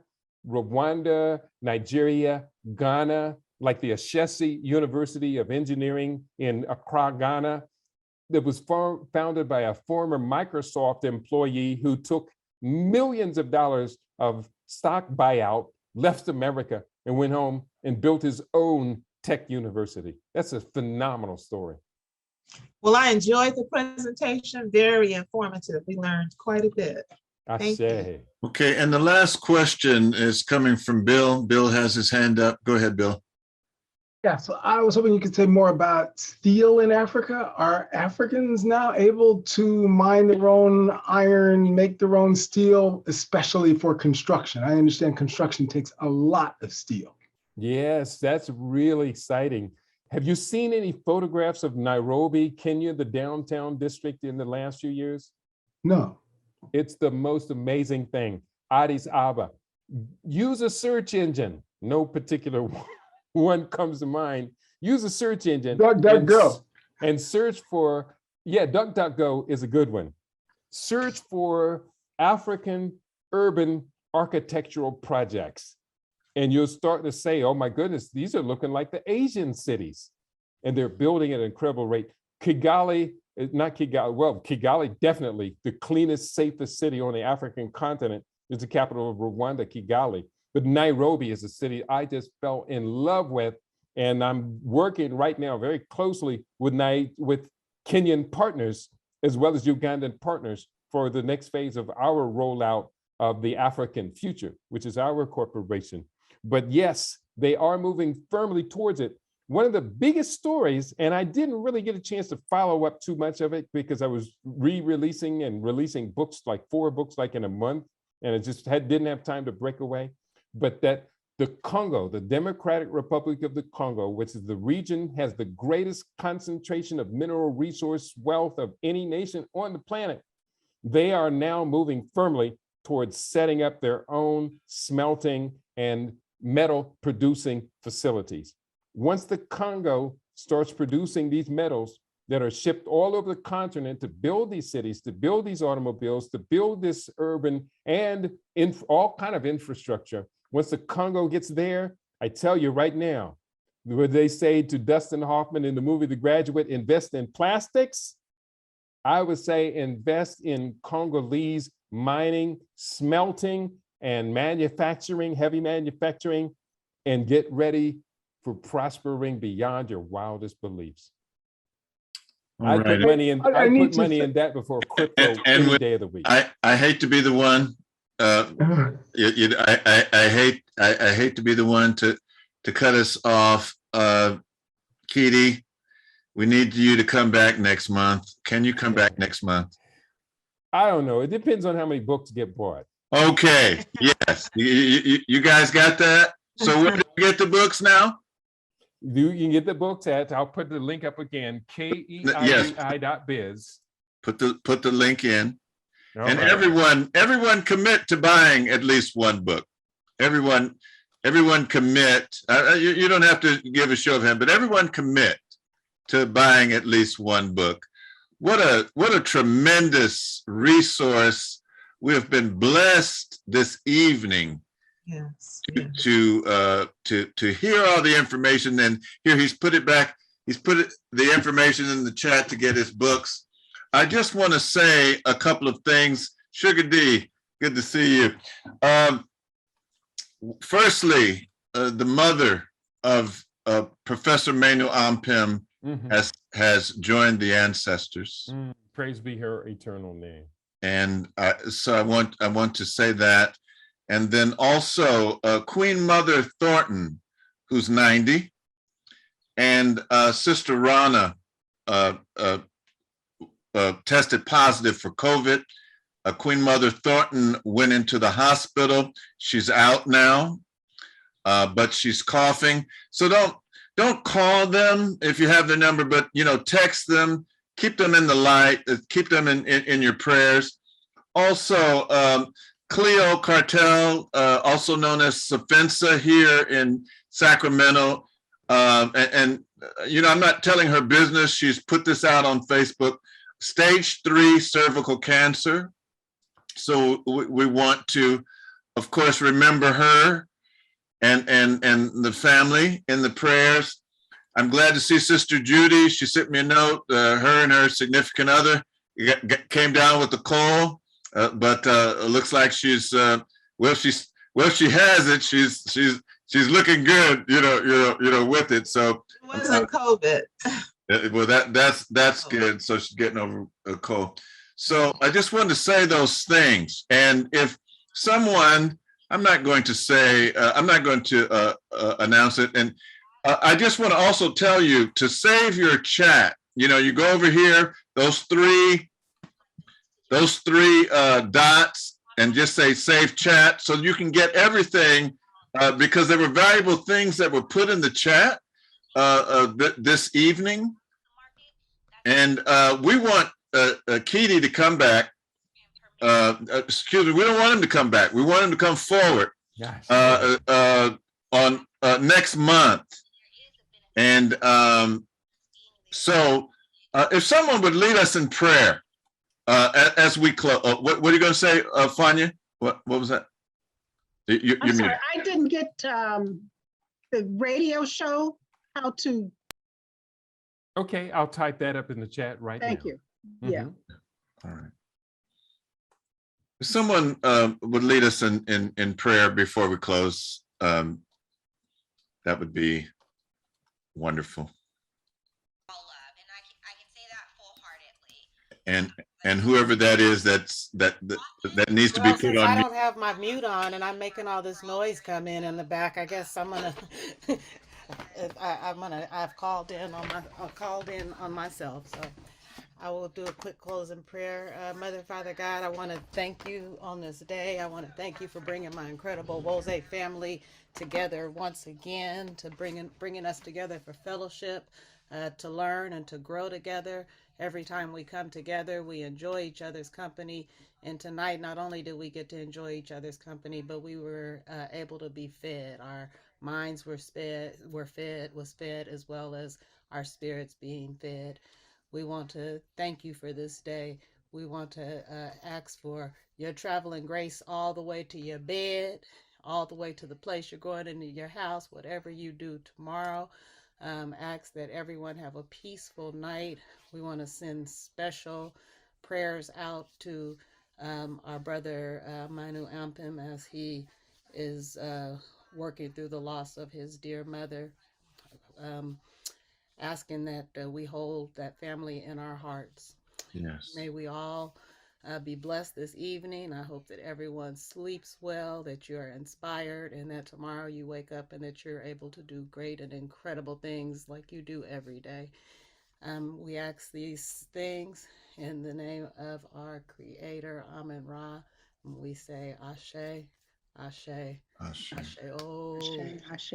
Rwanda, Nigeria, Ghana, like the Ashesi University of Engineering in Accra, Ghana, that was founded by a former Microsoft employee who took millions of dollars of stock buyout, left America, and went home and built his own tech university. That's a phenomenal story. Well, I enjoyed the presentation, very informative. We learned quite a bit. Thank you. Okay, and the last question is coming from Bill. Bill has his hand up. Go ahead, Bill. Yeah, so I was hoping you could say more about steel in Africa. Are Africans now able to mine their own iron, make their own steel, especially for construction? I understand construction takes a lot of steel. Yes, that's really exciting. Have you seen any photographs of Nairobi, Kenya, the downtown district in the last few years? No. It's the most amazing thing. Addis Ababa. Use a search engine. No particular one comes to mind. Use a search engine. DuckDuckGo. And search for, yeah, DuckDuckGo is a good one. Search for African urban architectural projects. And you'll start to say, oh my goodness, these are looking like the Asian cities. And they're building at an incredible rate. Kigali, not Kigali, well, Kigali definitely the cleanest, safest city on the African continent is the capital of Rwanda, Kigali. But Nairobi is a city I just fell in love with. And I'm working right now very closely with Kenyan partners, as well as Ugandan partners for the next phase of our rollout of the African Future, which is our corporation. But yes, they are moving firmly towards it. One of the biggest stories, and I didn't really get a chance to follow up too much of it because I was re-releasing and releasing books, like 4 books like in a month, and it just didn't have time to break away. But that the Congo, the Democratic Republic of the Congo, which is the region, has the greatest concentration of mineral resource wealth of any nation on the planet. They are now moving firmly towards setting up their own smelting and metal producing facilities. Once the Congo starts producing these metals that are shipped all over the continent to build these cities, to build these automobiles, to build this urban and all kind of infrastructure, once the Congo gets there, I tell you right now, where they say to Dustin Hoffman in the movie The Graduate, invest in plastics, I would say invest in Congolese mining, smelting, and manufacturing, heavy manufacturing, and get ready for prospering beyond your wildest beliefs. I put money in that before crypto any day of the week. I hate to be the one. I hate to be the one to cut us off. Keidi, we need you to come back next month. Can you come back next month? I don't know. It depends on how many books get bought. Okay. Yes. You guys got that? So where do you get the books now? You can get the books at, I'll put the link up again, keidi.biz. Put the link in. All and right. everyone commit to buying at least one book. Everyone commit. You don't have to give a show of hands, but everyone commit to buying at least one book. What a tremendous resource. We have been blessed this evening. Yes. To hear all the information. And here he's put it back. He's put the information in the chat to get his books. I just want to say a couple of things. Sugar D, good to see you. Firstly, the mother Professor Manu Ampim has joined the ancestors. Praise be her eternal name. And so I want to say that. And then also Queen Mother Thornton, who's 90, and Sister Rana tested positive for COVID. Queen Mother Thornton went into the hospital. She's out now, but she's coughing. So don't call them if you have their number, but text them, keep them in the light, keep them in your prayers. Also, Cleo Cartel, also known as Safensa here in Sacramento. I'm not telling her business. She's put this out on Facebook. Stage 3 cervical cancer. So we want to, of course, remember her and the family in the prayers. I'm glad to see Sister Judy. She sent me a note. Her and her significant other came down with the cold, but it looks like she's well, she has it. She's looking good, with it. So it wasn't COVID. Well, that's good. So she's getting over a cold. So I just wanted to say those things. And if someone, I'm not going to announce it. And I just want to also tell you to save your chat. You go over here, those three dots, and just say save chat so you can get everything because there were valuable things that were put in the chat this evening. And we want Keidi to come back. Excuse me, we don't want him to come back. We want him to come forward on next month. And so if someone would lead us in prayer as we close. What are you going to say, Fania? What was that? I'm sorry, I didn't get the radio show, how to. Okay, I'll type that up in the chat right now. Thank you. Yeah. All right. If someone would lead us in prayer before we close, that would be wonderful. All love, and I can say that full-heartedly. And whoever that is, that needs to be put since on. I don't have my mute on and I'm making all this noise come in the back, I guess I'm gonna. I've called in on myself, so I will do a quick closing prayer. Mother, Father God, I want to thank you on this day. I want to thank you for bringing my incredible Wose family together once again, to bringing us together for fellowship, to learn and to grow together. Every time we come together, we enjoy each other's company. And tonight, not only did we get to enjoy each other's company, but we were able to be fed. Our minds were fed, as well as our spirits being fed. We want to thank you for this day. We want to ask for your traveling grace all the way to your bed, all the way to the place you're going into your house, whatever you do tomorrow. Ask that everyone have a peaceful night. We want to send special prayers out to our brother Manu Ampim as he is working through the loss of his dear mother. Asking that we hold that family in our hearts. Yes. May we all be blessed this evening. I hope that everyone sleeps well, that you're inspired, and that tomorrow you wake up and that you're able to do great and incredible things like you do every day. We ask these things in the name of our Creator, Amen Ra. And we say Ashe, Ashe, Ashe. Ashe. Oh. Ashe.